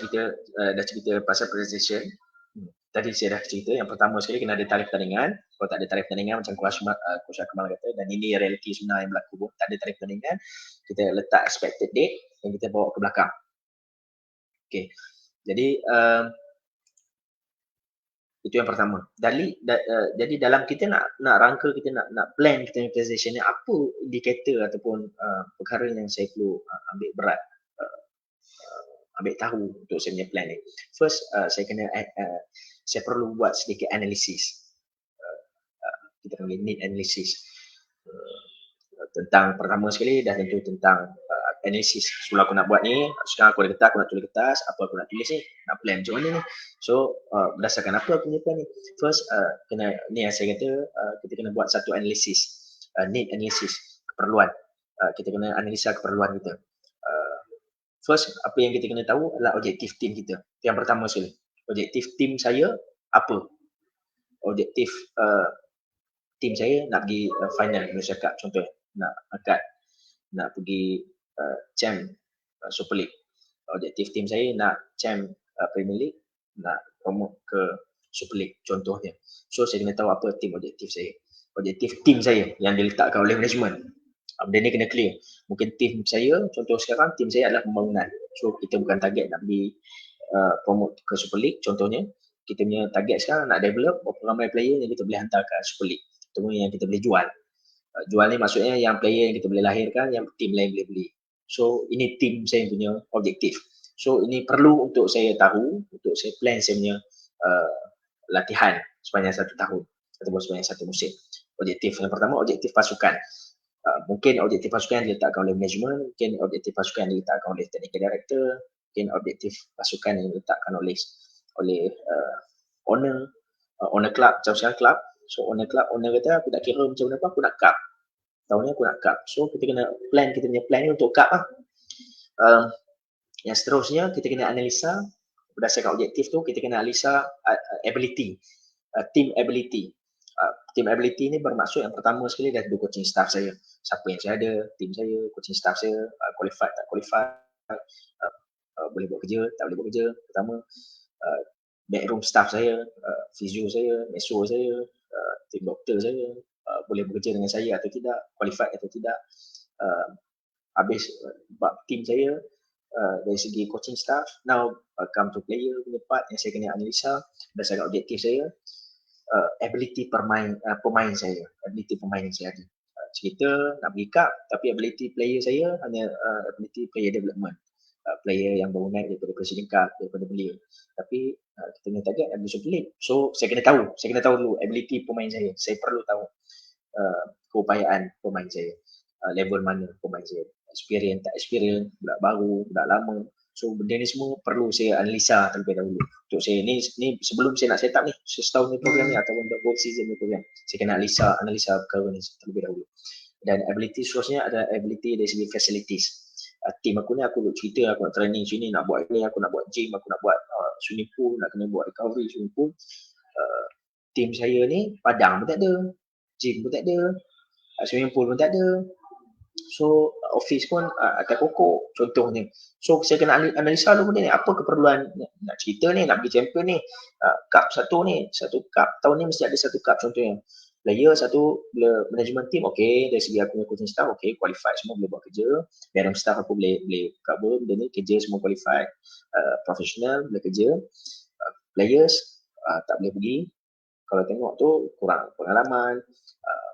cerita pasal presentation. Tadi saya dah cerita, yang pertama sekali kena ada tarikh pertandingan. Kalau tak ada tarikh pertandingan, macam Coach Akmal kata, dan ini realiti sebenar yang berlaku pun, tak ada tarikh pertandingan, kita letak expected date yang kita bawa ke belakang. Okay, jadi itu yang pertama. Jadi dalam kita nak rangka, kita nak plan kita punya presentation ni, apa indikator ataupun perkara yang saya perlu ambil berat, ambil tahu untuk saya punya plan ni. First, saya perlu buat sedikit analisis. Kita panggil need analysis. Tentang pertama sekali dah tentu tentang analisis. Sebelum aku nak buat ni, sekarang aku ada kertas, aku nak tulis kertas, apa aku nak tulis ni, nak plan macam mana ni. So berdasarkan apa aku punya plan ni. First, ni yang saya kata, kita kena buat satu analisis, need analysis, keperluan. Kita kena analisa keperluan kita. First, apa yang kita kena tahu adalah objektif tim kita. Yang pertama sekali, objektif tim saya apa? Objektif tim saya nak pergi final Indonesia Cup contohnya, nak pergi champ Super League. Objektif tim saya nak champ Premier League, nak promote ke Super League contohnya. So saya kena tahu apa tim objektif saya. Objektif tim saya yang diletakkan oleh management. Benda ni kena clear. Mungkin tim saya, contoh sekarang, tim saya adalah pembangunan. So kita bukan target nak pergi promote ke Super League contohnya. Kita punya target sekarang nak develop berapa ramai player yang kita boleh hantar ke Super League. Itu yang kita boleh jual. Jual ni maksudnya yang player yang kita boleh lahirkan, yang tim lain boleh beli. So ini tim saya punya objektif. So ini perlu untuk saya tahu, untuk saya plan saya punya latihan sepanjang 1 tahun ataupun sepanjang 1 musim. Objektif yang pertama, objektif pasukan. Mungkin objektif pasukan diletakkan oleh management, mungkin objektif pasukan diletakkan oleh technical director, mungkin objektif pasukan yang diletakkan oleh owner club, macam sekarang club. So owner kata aku tak kira macam mana pun, aku nak cup. Tahun ni aku nak cup. So kita kena plan, kita punya plan ni untuk cup lah. Yang seterusnya kita kena analisa berdasarkan objektif tu, kita kena analisa ability, team ability. Team ability ni bermaksud yang pertama sekali dari coaching staff saya. Siapa yang saya ada, team saya, coaching staff saya, qualified tak qualified, boleh buat kerja, tak boleh buat kerja. Pertama, backroom staff saya, physio saya, meso saya, tim doktor saya, boleh bekerja dengan saya atau tidak, qualified atau tidak. Habis tim saya, dari segi coaching staff, now come to player punya part yang saya kena analisa berdasarkan objektif saya. Ability pemain saya, ability pemain yang saya ada. Cerita nak pergi cup, tapi ability player saya hanya ability player development. player yang baru naik daripada President Cup, daripada belia. Tapi kita punya target adalah Super League. So saya kena tahu dulu ability pemain saya. Saya perlu tahu keupayaan pemain saya, level mana pemain saya, experience tak experience, budak baru, budak lama. So benda ni semua perlu saya analisa terlebih dahulu. Untuk saya ni sebelum saya nak set up ni, setahun ni program ni ataupun untuk whole season ni program, saya kena analisa perkara ni terlebih dahulu. Dan ability seterusnya adalah ability dari segi facilities. Team aku ni aku duk cerita aku nak training sini, nak buat ni, aku nak buat gym, aku nak buat swimming pool, nak kena buat recovery swimming pool. Team saya ni padang pun tak ada, gym pun tak ada, swimming pool pun tak ada. So office pun atas pokok contohnya. So saya kena analisa dulu benda ni, apa keperluan nak cerita ni, nak pergi champion ni, cup satu cup tahun ni mesti ada satu cup contohnya. Player satu, management team okey, dari segi aku punya coaching staff okey, qualified semua boleh buat kerja. Dalam staff aku boleh cover benda ni, kerja semua qualified, professional boleh kerja. Players tak boleh pergi. Kalau tengok tu kurang pengalaman,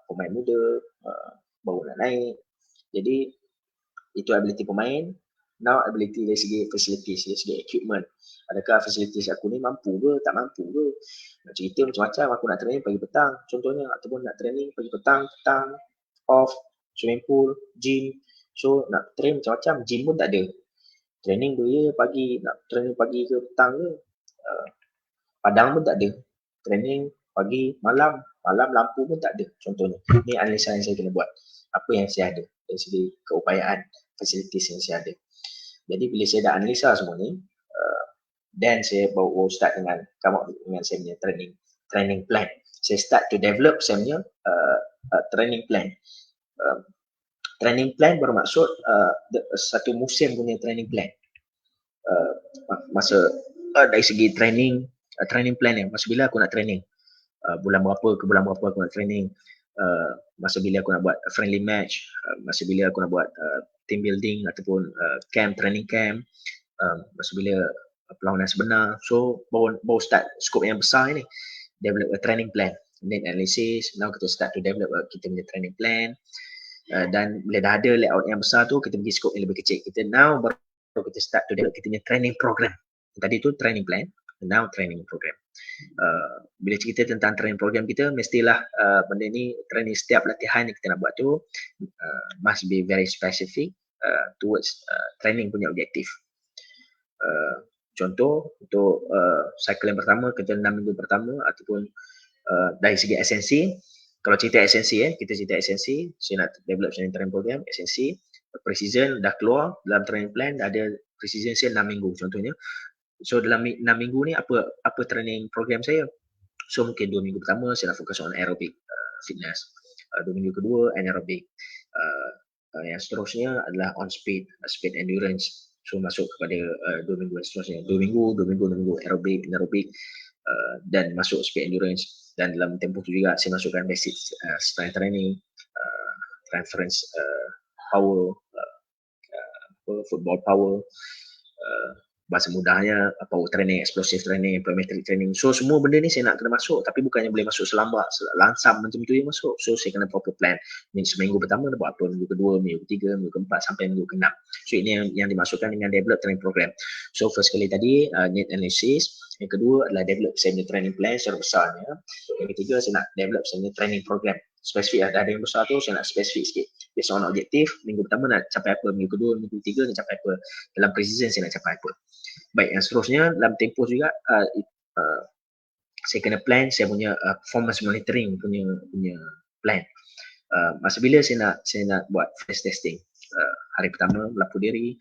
pemain muda, baru nak naik. Jadi itu ability pemain. Now ability dari segi facilities, dari segi equipment. Adakah facilities aku ni mampu ke, tak mampu ke? Nak cerita macam-macam, aku nak training pagi petang contohnya, ataupun nak training pagi petang, off, swimming pool, gym. So nak train macam-macam, gym pun tak ada. Training dia pagi, nak training pagi ke petang ke, padang pun tak ada. Training pagi, malam lampu pun tak ada contohnya. Ini analisa yang saya kena buat. Apa yang saya ada dari segi keupayaan, facilities yang saya ada. Jadi bila saya dah analisa semua ni, then saya baru start dengan come up dengan saya punya training plan. Saya start to develop saya punya training plan. Training plan bermaksud satu musim punya training plan. Masa dari segi training plan ni, masa bila aku nak training, bulan berapa ke bulan berapa aku nak training, masa bila aku nak buat friendly match, masa bila aku nak buat team building ataupun training camp, masa bila perlawanan sebenar. So baru start skop yang besar ni, develop a training plan, need analysis. Now kita start to develop kita punya training plan, dan bila dah ada layout yang besar tu, kita pergi skop yang lebih kecil. Kita now baru kita start to develop kita punya training program. Tadi tu training plan, now training program. Bila cerita tentang training program kita, mestilah benda ni, training setiap latihan yang kita nak buat tu must be very specific towards training punya objektif. Contoh untuk cycle yang pertama, kita 6 minggu pertama, ataupun dari segi esensi, kalau cerita esensi kita cerita esensi, saya nak develop training program, esensi, pre-season dah keluar, dalam training plan dah ada pre-season saya 6 minggu contohnya. So dalam 6 minggu ni apa training program saya? So mungkin 2 minggu pertama saya nak fokus on aerobic fitness, 2 minggu kedua anaerobic, yang seterusnya adalah on speed endurance. So masuk kepada 2 minggu seterusnya, 2 minggu aerobic, anaerobic, dan masuk speed endurance. Dan dalam tempoh tu juga saya masukkan basic strength training, reference power, football power, bahasa mudahnya power training, explosive training, plyometric training. So semua benda ni saya nak kena masuk, tapi bukannya boleh masuk selambat, langsam macam tu yang masuk. So saya kena proper plan. Seminggu pertama nak buat apa, minggu kedua, minggu ketiga, minggu keempat sampai minggu keenam. So ini yang dimasukkan dengan develop training program. So first kali tadi need analysis, yang kedua adalah develop saya punya training plan secara besarnya. Yang ketiga saya nak develop saya punya training program. Spesifik ada yang besar tu saya nak spesifik sikit. Based on objektif, minggu pertama nak capai apa, minggu kedua, minggu ketiga nak capai apa, dalam pre-season saya nak capai apa. Baik, yang seterusnya dalam tempoh juga saya kena plan saya punya performance monitoring punya plan. Masa bila saya nak buat phase testing, hari pertama berlaku diri,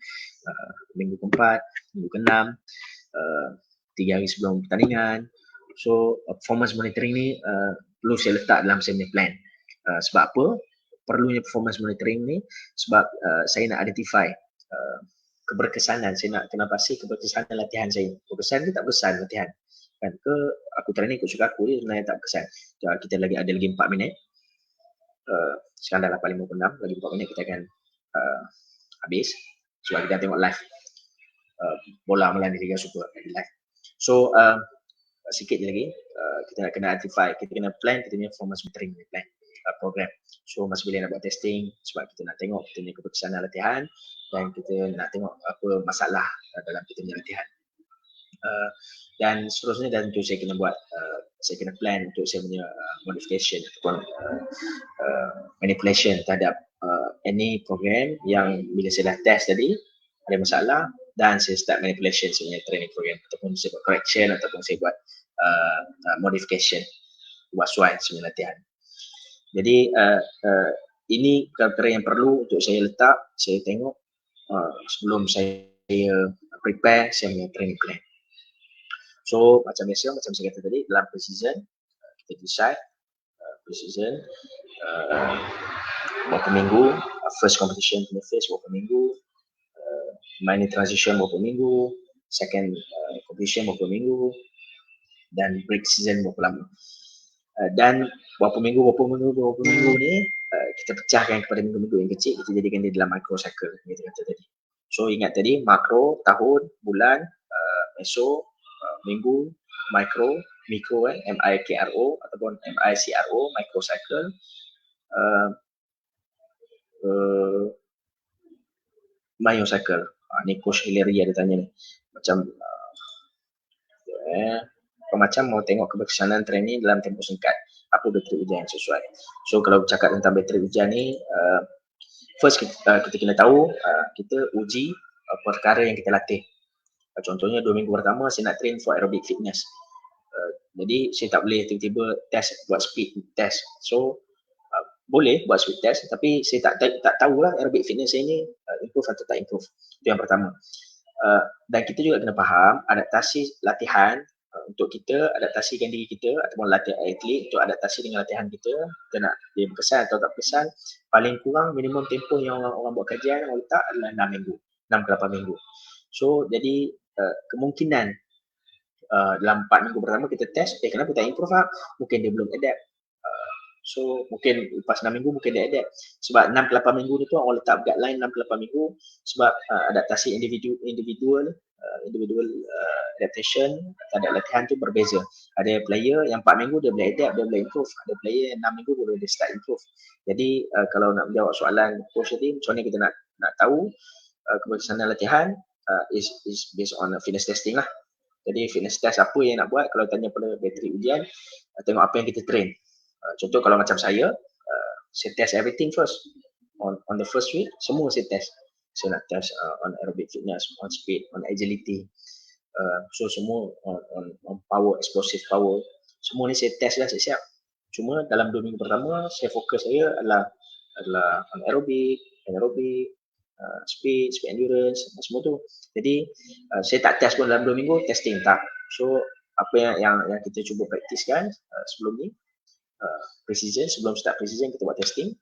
minggu keempat, minggu keenam, 3 hari sebelum pertandingan. So performance monitoring ni perlu saya letak dalam saya punya plan. Sebab apa perlunya performance monitoring ni? Sebab saya nak identify keberkesanan, saya nak kena pasti keberkesanan latihan saya. Berkesan ke tak berkesan latihan? Kan ke aku training ikut suka aku je, sebenarnya tak berkesan. Kita ada lagi 4 minit. Sekarang dah 8.56, lagi 4 minit kita akan habis. Sebab kita tengok live bola Melani Liga Super live. So sikit je lagi, kita nak kena identify, kita kena plan kita punya performance monitoring plan. program. So masa bila nak buat testing, sebab kita nak tengok kita punya keputusan latihan dan kita nak tengok apa masalah dalam kita punya latihan. Dan seterusnya, dan tu saya kena buat, saya kena plan untuk saya punya modification ataupun manipulation terhadap any program yang bila saya dah test tadi ada masalah, dan saya start manipulation saya punya training program, ataupun saya buat correction ataupun saya buat modification, buat sesuai saya punya latihan. Jadi ini perkara yang perlu untuk saya letak, saya tengok sebelum saya prepare saya punya training plan. So macam biasa, macam saya kata tadi, dalam pre-season kita decide pre-season berapa minggu, first competition punya phase berapa minggu, minor transition berapa minggu, second competition berapa minggu, dan break season berapa lama. Dan berapa minggu ni kita pecahkan kepada minggu-minggu yang kecil, kita jadikan dia dalam micro cycle kita kata tadi. So ingat tadi, makro tahun, bulan, meso minggu, mikro MIKRO ataupun MICRO, micro cycle, myocycle. Ni Coach Hillary ada tanya ni, macam macam mau tengok keberkesanan training dalam tempoh singkat, apa bateri ujian yang sesuai. So kalau bercakap tentang bateri ujian ni, first kita kena tahu kita uji perkara yang kita latih. Contohnya 2 minggu pertama saya nak train for aerobic fitness. Jadi saya tak boleh tiba-tiba test, buat speed test. So boleh buat speed test, tapi saya tak tahulah aerobic fitness saya ni improve atau tak improve. Itu yang pertama. Dan kita juga kena faham adaptasi latihan untuk kita, adaptasikan diri kita ataupun latihan atlet untuk adaptasi dengan latihan kita nak dia berkesan atau tak berkesan. Paling kurang minimum tempoh yang orang buat kajian orang letak adalah 6 minggu, 6 ke 8 minggu. So jadi kemungkinan dalam 4 minggu pertama kita test, kenapa tak improve lah? Mungkin dia belum adapt. So mungkin lepas 6 minggu mungkin dia adapt. Sebab 6 ke 8 minggu ni tu orang letak guideline 6 ke 8 minggu sebab adaptasi individual adaptation terhadap latihan tu berbeza. Ada player yang 4 minggu dia boleh adapt, dia boleh improve. Ada player yang 6 minggu boleh dia start improve. Jadi kalau nak menjawab soalan coach tadi, macam mana kita nak tahu keberkesanan latihan, is based on fitness testing lah. Jadi fitness test apa yang nak buat, kalau tanya pada bateri ujian, tengok apa yang kita train. Contoh kalau macam saya test everything first. On the first week, semua saya test. Saya nak test on aerobic fitness, on speed, on agility. So semua on power, explosive power. Semua ni saya test dah siap-siap. Cuma dalam 2 minggu pertama, saya fokus saya adalah on aerobic, speed endurance, semua tu. Jadi saya tak test pun dalam 2 minggu, testing tak. So apa yang kita cuba praktiskan sebelum ni, pre-season, sebelum start pre-season kita buat testing,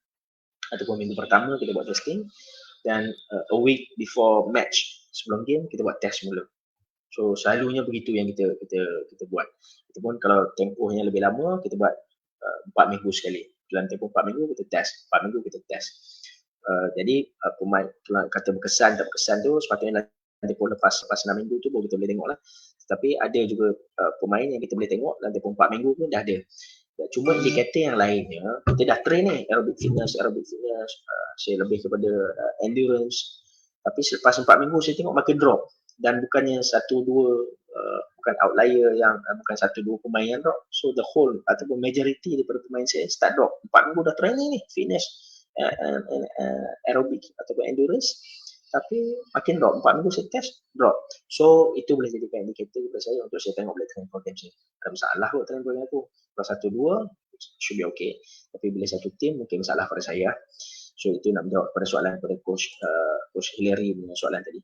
ataupun minggu pertama kita buat testing, dan a week before match sebelum game kita buat test mula. So selalunya begitu yang kita buat. Kita pun kalau tempohnya lebih lama kita buat 4 minggu sekali. Dalam tempoh 4 minggu kita test, 4 minggu kita test. Jadi pemain kata berkesan tak berkesan tu sepatutnya tempoh lepas 6 minggu tu baru kita boleh tengok lah. Tapi ada juga pemain yang kita boleh tengok dalam tempoh 4 minggu pun dah ada. Cuma indikator yang lainnya, kita dah train ni aerobic fitness, saya lebih kepada endurance. Tapi selepas 4 minggu saya tengok makin drop, dan bukannya 1-2 bukan outlier yang bukan 1-2 pemain yang drop. So the whole ataupun majority daripada pemain saya start drop. 4 minggu dah training ni fitness, aerobic ataupun endurance, tapi makin drop. 4 minggu saya test drop. So itu boleh jadikan indikator kepada saya untuk saya tengok boleh training program saya. Ada masalah kot training program aku. Kalau 1-2 should be okay. Tapi bila satu tim mungkin masalah pada saya. So itu nak menjawab pada soalan pada Coach Hillary punya soalan tadi.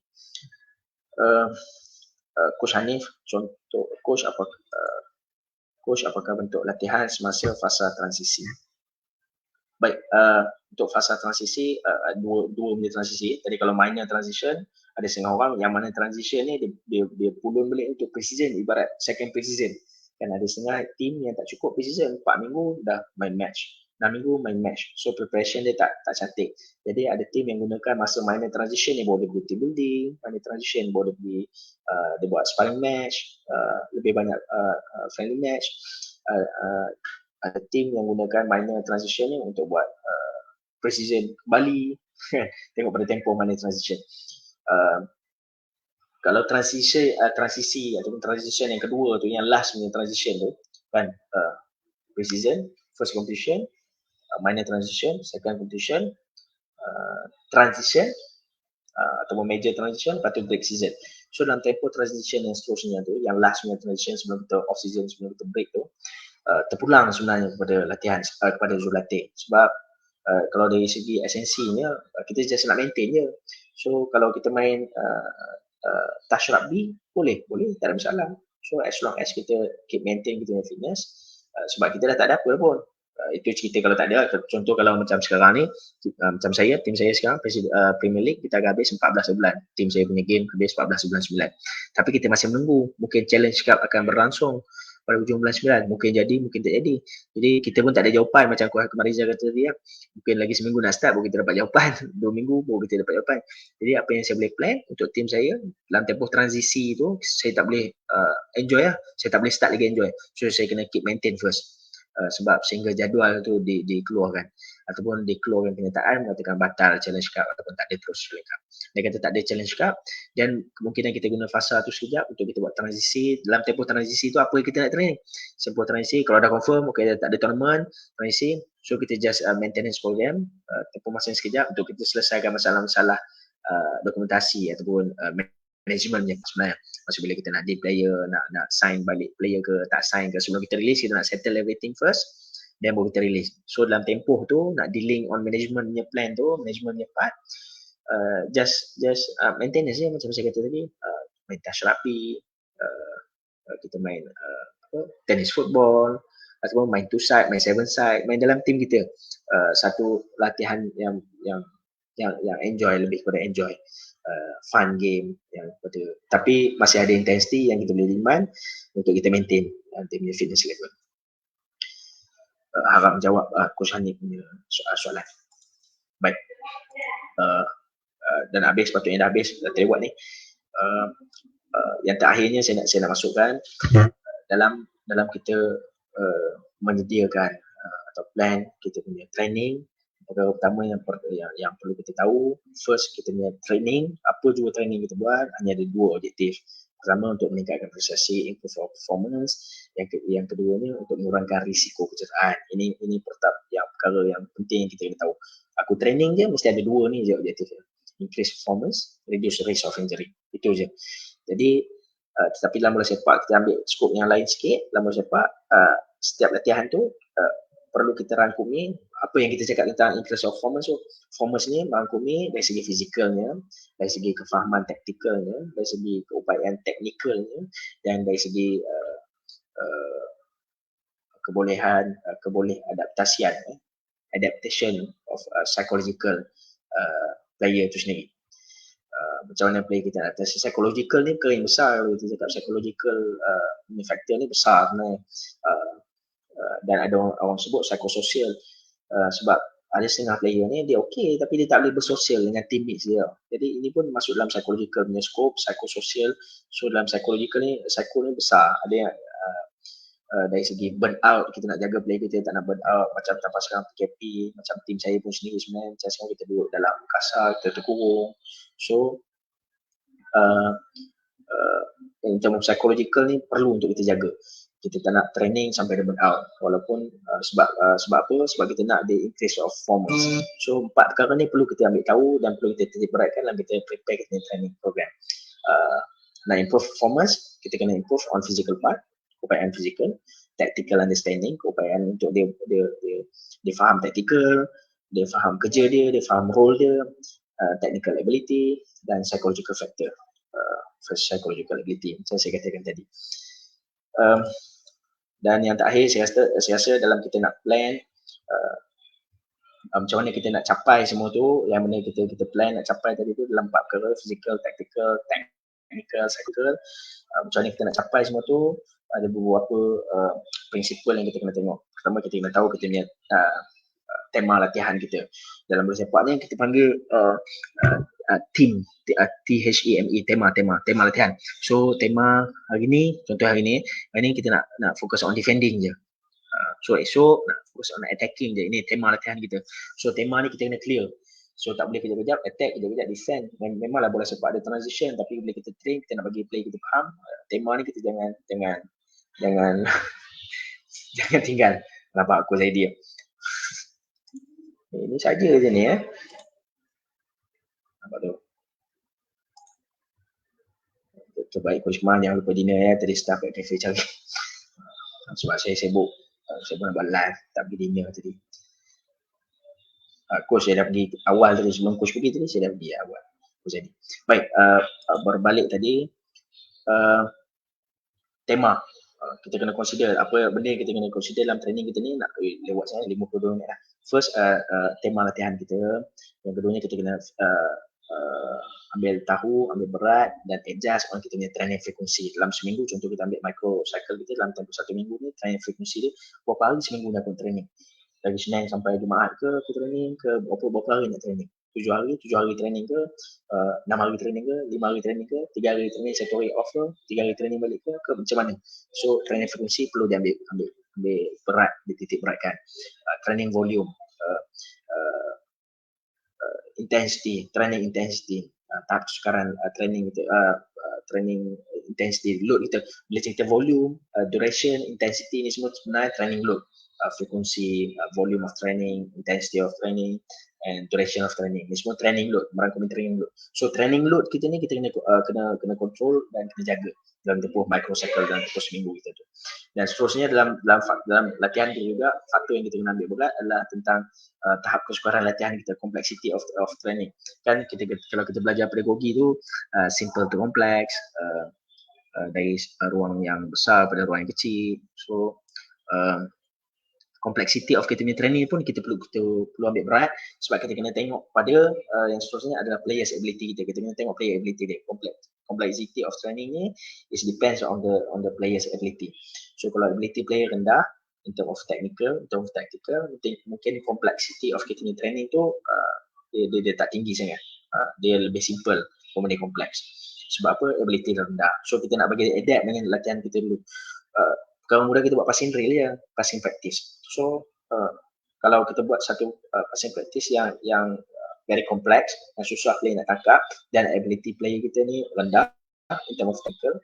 Coach Hanif, contoh Coach apakah bentuk latihan semasa fasa transisi? Baik, untuk fasa transisi dua punya transisi. Tadi kalau minor transition, ada setengah orang yang mana transition ni dia pulun balik untuk pre-season, ibarat second pre-season. Kan ada setengah team yang tak cukup pre-season, 4 minggu dah main match, 6 minggu main match. So preparation dia tak cantik. Jadi ada team yang gunakan masa minor transition ni boleh pergi team building, minor transition boleh pergi dia buat sparring match, lebih banyak friendly match. ada team yang gunakan minor transition ni untuk buat precision kembali. Tengok pada tempoh mana transition. Kalau transisi ataupun transition yang kedua tu, yang last punya transition tu kan, precision, first completion, minor transition, second completion, transition ataupun major transition, lepas tu break season. So dalam tempoh transition yang seterusnya tu, yang last punya transition sebelum kita off season, sebelum kita break tu, terpulang sebenarnya kepada latihan, kepada jurulatih. Sebab kalau dari segi esensinya, kita just nak maintain je. So kalau kita main touch rugby, boleh, tak ada masalah. So as long as kita keep maintain kita punya fitness, sebab kita dah tak ada apa pun. Itu cerita kalau tak ada. Contoh kalau macam sekarang ni, macam saya, tim saya sekarang Premier League, kita dah habis 14 bulan. Tim saya punya game habis 14 bulan 9. Tapi kita masih menunggu. Mungkin Challenge Cup akan berlangsung pada hujung bulan 9. Mungkin jadi, mungkin tak jadi. Jadi kita pun tak ada jawapan macam kemarin Rizal kata tadi. Mungkin lagi seminggu nak start, baru kita dapat jawapan. 2 minggu baru kita dapat jawapan. Jadi apa yang saya boleh plan untuk tim saya dalam tempoh transisi tu, saya tak boleh enjoy lah. Saya tak boleh start lagi enjoy. So saya kena keep maintain first. Sebab sehingga jadual tu dikeluarkan ataupun dikeluarkan kenyataan mengatakan batal Challenge Cup ataupun tak ada terus Challenge Cup. Dia kata tak ada Challenge Cup dan kemungkinan kita guna fasa tu sekejap untuk kita buat transisi. Dalam tempoh transisi tu apa yang kita nak training? Tempoh transisi kalau dah confirm okay, tak ada tournament transisi, so kita just maintenance program tempoh masa sekejap untuk kita selesaikan masalah-masalah dokumentasi ataupun managementnya sebenarnya. Masa bila kita nak deal player, nak sign balik player ke tak sign ke, sebelum kita release kita nak settle everything first, then baru kita release. So dalam tempoh tu nak dealing on management punya plan tu, management punya part, just maintenance je macam saya kata tadi, main touch rugby, kita main tennis football ataupun main 2 side, main 7 side, main dalam team kita. Satu latihan yang enjoy, lebih kepada enjoy. Fun game yang pada, tapi masih ada intensity yang kita boleh demand untuk kita maintain nanti punya fitness level. Harap menjawab Coach Hanif punya soalan. Baik. Dan habis, patutnya dah habis, dah terlewat ni. Yang terakhirnya saya nak masukkan dalam kita menyediakan atau plan kita punya training. Pertama yang perlu kita tahu, first kita punya training, apa juga training kita buat, hanya ada 2 objektif. Pertama untuk meningkatkan prestasi, improve our performance. Yang kedua ni untuk mengurangkan risiko kecederaan. Ini perkara yang penting yang kita kena tahu. Aku training je mesti ada 2 ni je objektif. Increase performance, reduce risk of injury. Itu je. Jadi tetapi dalam bola sepak kita ambil skop yang lain sikit. Dalam bola sepak setiap latihan tu perlu kita rangkumi apa yang kita cakap tentang increase of performance. So performance ni merangkumi dari segi fizikalnya, dari segi kefahaman taktikalnya, dari segi keupayaan teknikalnya, dan dari segi adaptation of psychological player tu sendiri. Macam mana player kita nak adaptasi psychological ni yang besar. Kalau kita cakap psychological factor ni besar sebenarnya. Dan ada orang sebut psikososial, sebab ada setengah player ni dia okey tapi dia tak boleh bersosial dengan teammates dia. Jadi ini pun masuk dalam psychological punya scope, psikososial. So dalam psychological ni, psycho ni besar. Ada yang dari segi burn out, kita nak jaga player kita tak nak burn out. Macam tanpa sekarang PKP, macam tim saya pun sendiri sebenarnya, macam sekarang kita duduk dalam kasar, kita terkurung. So macam psychological ni perlu untuk kita jaga. Kita tak nak training sampai dia burn out, walaupun sebab apa? Sebab kita nak the increase of performance. So 4 perkara ni perlu kita ambil tahu dan perlu kita titik beratkan dalam kita prepare kita training program. Nak improve performance, kita kena improve on physical part, keupayaan physical, tactical understanding, keupayaan untuk dia faham tactical, dia faham kerja dia faham role dia, technical ability dan psychological factor. First psychological ability macam saya katakan tadi. Dan yang terakhir saya rasa dalam kita nak plan macam mana kita nak capai semua tu, yang mana kita plan nak capai tadi tu dalam 4 perkara, physical, tactical, technical, psychological. Macam mana kita nak capai semua tu, ada beberapa prinsipal yang kita kena tengok. Pertama kita kena tahu kita punya tema latihan kita. Dalam bola sepak ni kita panggil team, THEME, tema latihan. So tema hari ni, contoh hari ni kita nak fokus on defending je. So esok nak fokus on attacking je, ini tema latihan kita. So tema ni kita kena clear. So tak boleh kejap-kejap attack, kejap-kejap defend. Memanglah bola sepak ada transition, tapi bila kita train, kita nak bagi play kita faham. Tema ni kita jangan jangan tinggal. Nampak aku idea. Ini saja je ni Nampak tu. Terbaik Coach Man, jangan lupa dinner tadi staff kat cafe cari. Sebab saya sibuk. Saya pun nak buat live, tak pergi dinner tadi. Coach saya dah pergi awal tadi, sebelum coach pergi tadi saya dah pergi awal. Jadi baik, berbalik tadi, tema kita kena consider apa benda yang kita kena consider dalam training kita ni. Nak lewat saya 52 minit lah. First, tema latihan kita. Yang keduanya kita kena ambil tahu, ambil berat dan adjust on kita punya training frekuensi dalam seminggu. Contoh kita ambil micro cycle kita dalam tempoh 1 minggu ni, training frekuensi dia berapa hari seminggu nak training. Dari Senin sampai Jumaat ke training ke, berapa hari nak training. 7 hari training ke, 6 hari training ke, 5 hari training ke, 3 hari training, 1 hari off ke, 3 hari training balik ke macam mana. So training frekuensi perlu diambil berat, dititik beratkan. Training volume, intensity, training intensity, tahap kesukaran training kita, training intensity, load kita. Bila kita volume, duration, intensity ni semua sebenarnya training load. Frekuensi, volume of training, intensity of training, and duration of training. Ni semua training load, merangkumi training load. So training load kita ni kita kena control dan kena jaga dalam tempoh microcycle dalam tempoh seminggu kita tu. Dan seterusnya dalam latihan kita juga, faktor yang kita kena ambil berat adalah tentang tahap kesukaran latihan kita, complexity of training. Kan kalau kita belajar pedagogi tu simple to complex, dari ruang yang besar pada ruang yang kecil. So complexity of kita punya training pun kita perlu ambil berat, sebab kita kena tengok pada yang seterusnya adalah players ability kita. Kita kena tengok player ability dia. Complexity of training ni is depends on the players ability. So kalau ability player rendah in term of technical, in term of tactical, mungkin complexity of kita punya training tu dia tak tinggi sangat. Dia lebih simple, benda kompleks. Sebab apa? Ability rendah. So kita nak bagi adapt dengan latihan kita dulu. Kalau mudah kita buat passing drill ya, passing practice. So kalau kita buat satu passing practice yang very complex, yang susah player nak tangkap, dan ability player kita ni rendah in terms of technical,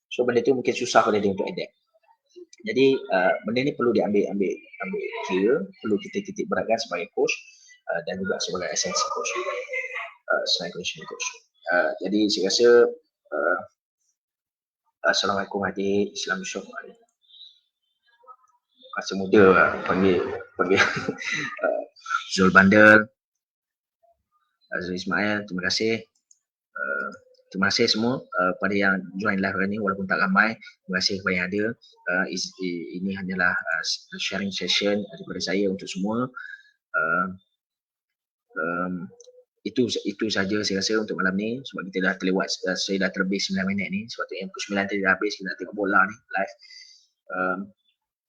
so benda tu mungkin susah pada dia untuk adapt. Jadi benda ni perlu diambil kira, perlu kita titik beratkan sebagai coach dan juga sebagai esensi coach, sebagai conditioning coach. Jadi saya rasa Assalamualaikum adik, Islam Yusof. Masa muda panggil Zul Bandel, Azul Ismail, terima kasih. Terima kasih semua pada yang join live hari ini walaupun tak ramai. Terima kasih kepada yang ada. Ini hanyalah sharing session daripada saya untuk semua. Itu saja saya rasa untuk malam ni, sebab kita dah terlewat, saya dah terlebih 9 minit ni. Sebab tu yang pukul 9 tadi dah habis, kita nak tengok bola ni live.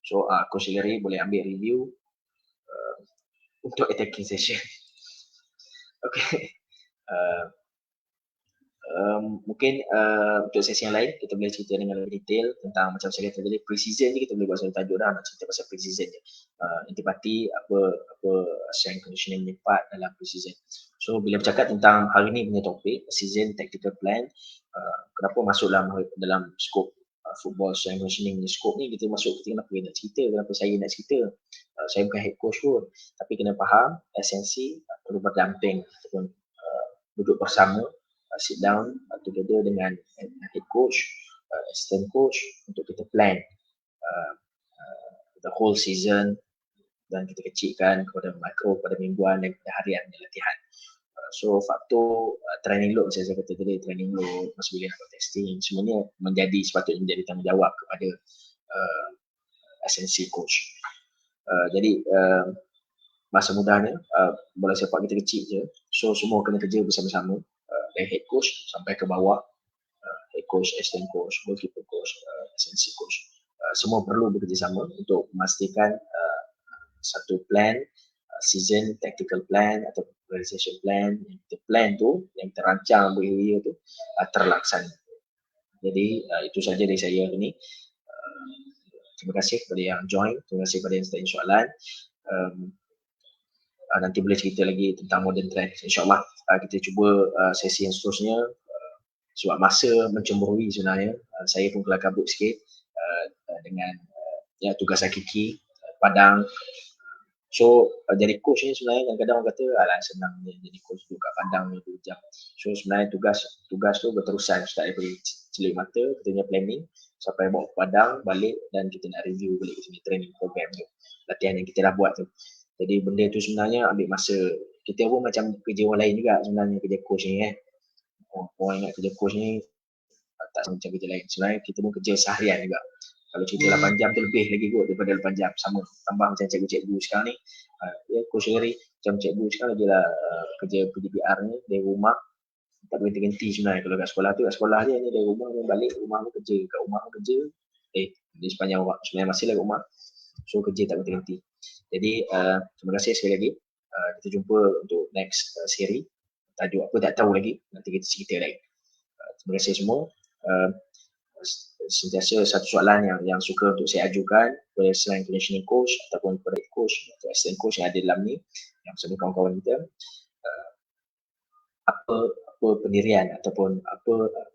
So Coach Hillary boleh ambil review untuk attacking session. Okay. Mungkin untuk sesi yang lain kita boleh cerita dengan lebih detail tentang macam saya kata tadi, pre-season ni kita boleh buat satu tajuk dah, nak cerita pasal pre-season je. Intipati apa strength conditioning ni part dalam pre-season. So bila bercakap tentang hari ni punya topik season tactical plan, kenapa masuk dalam skop football strength conditioning ni, skop ni kita masuk, kita kenapa nak cerita, kenapa saya nak cerita. Saya bukan head coach pun, tapi kena faham esensi, perlu berdamping ataupun duduk bersama, sit down together dengan head coach, assistant coach untuk kita plan the whole season, dan kita kecilkan kepada makro, pada mingguan dan harian latihan. So faktor training load, saya kata tadi, training load, masa bila nak testing, semuanya sepatutnya menjadi tanggungjawab kepada esensi coach. Jadi masa mudahnya bola sepak kita kecil je, so semua kena kerja bersama-sama, dari head coach sampai ke bawah, head coach, assistant coach, goalkeeper coach, esensi coach, semua perlu bekerjasama untuk memastikan satu plan, season tactical plan atau organization plan, yang kita plan tu, yang kita rancang behavior tu terlaksana. Jadi itu saja dari saya hari ini. Terima kasih kepada yang join, terima kasih kepada yang tanya soalan. Nanti boleh cerita lagi tentang modern trend. InsyaAllah kita cuba sesi yang seterusnya, sebab masa mencemburui sebenarnya. Saya pun kelar kabut sikit dengan tugas hakiki Padang. So jadi coach ni sebenarnya kadang-kadang orang kata alah senang ni jadi coach tu kat Padang ni 2 jam. So sebenarnya tugas tu berterusan, start daripada celik mata, kita punya planning sampai bawa ke Padang balik, dan kita nak review balik sini training program tu, latihan yang kita dah buat tu. Jadi benda tu sebenarnya ambil masa. Kita pun macam kerja orang lain juga sebenarnya, kerja coach ni orang ingat kerja coach ni tak sama macam kerja lain. Sebenarnya kita pun kerja seharian juga. Kalau cerita 8 jam tu lebih lagi kot daripada 8 jam. Sama, tambah macam cikgu-cikgu sekarang ni. Coach Harry, macam cikgu sekarang lagi lah kerja PDPR ni dari rumah. Tak boleh terhenti sebenarnya. Kalau kat sekolah tu, kat sekolah dia ni dari rumah ni balik, rumah tu kerja. Kat rumah tu kerja. Di sepanjang waktu sebenarnya masih lah rumah. So kerja tak boleh terhenti. Jadi terima kasih sekali lagi. Kita jumpa untuk next seri. Tajuk apa tak tahu lagi. Nanti kita cerita lagi. Terima kasih semua. Sentiasa satu soalan yang suka untuk saya ajukan kepada selain conditioning coach ataupun kepada coach atau assistant coach yang ada dalam ni, yang bersama kawan-kawan kita, apa pendirian ataupun apa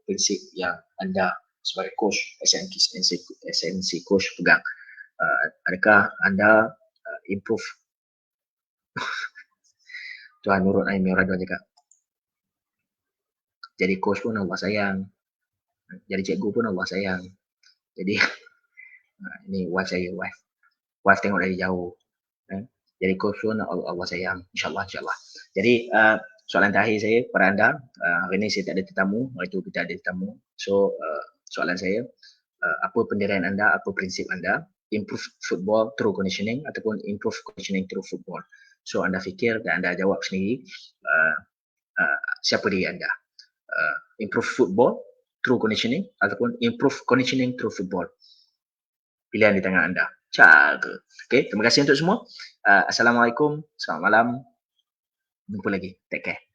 prinsip yang anda sebagai coach SNC coach pegang. Adakah anda improve Tuhan nurut Aimi Radwan cakap, jadi coach pun Allah sayang, jadi cikgu pun Allah sayang. Jadi ini wife saya, wife tengok dari jauh. Jadi coach pun Allah sayang, insyaAllah. Jadi soalan terakhir saya kepada anda, hari ini saya tak ada tetamu, hari itu kita ada tetamu. So soalan saya, apa pendirian anda, apa prinsip anda, improve football through conditioning ataupun improve conditioning through football? So anda fikir dan anda jawab sendiri, siapa diri anda, improve football through conditioning ataupun improve conditioning through football? Pilihan di tangan anda. Jaga. Okay, terima kasih untuk semua. Assalamualaikum, selamat malam. Jumpa lagi. Take care.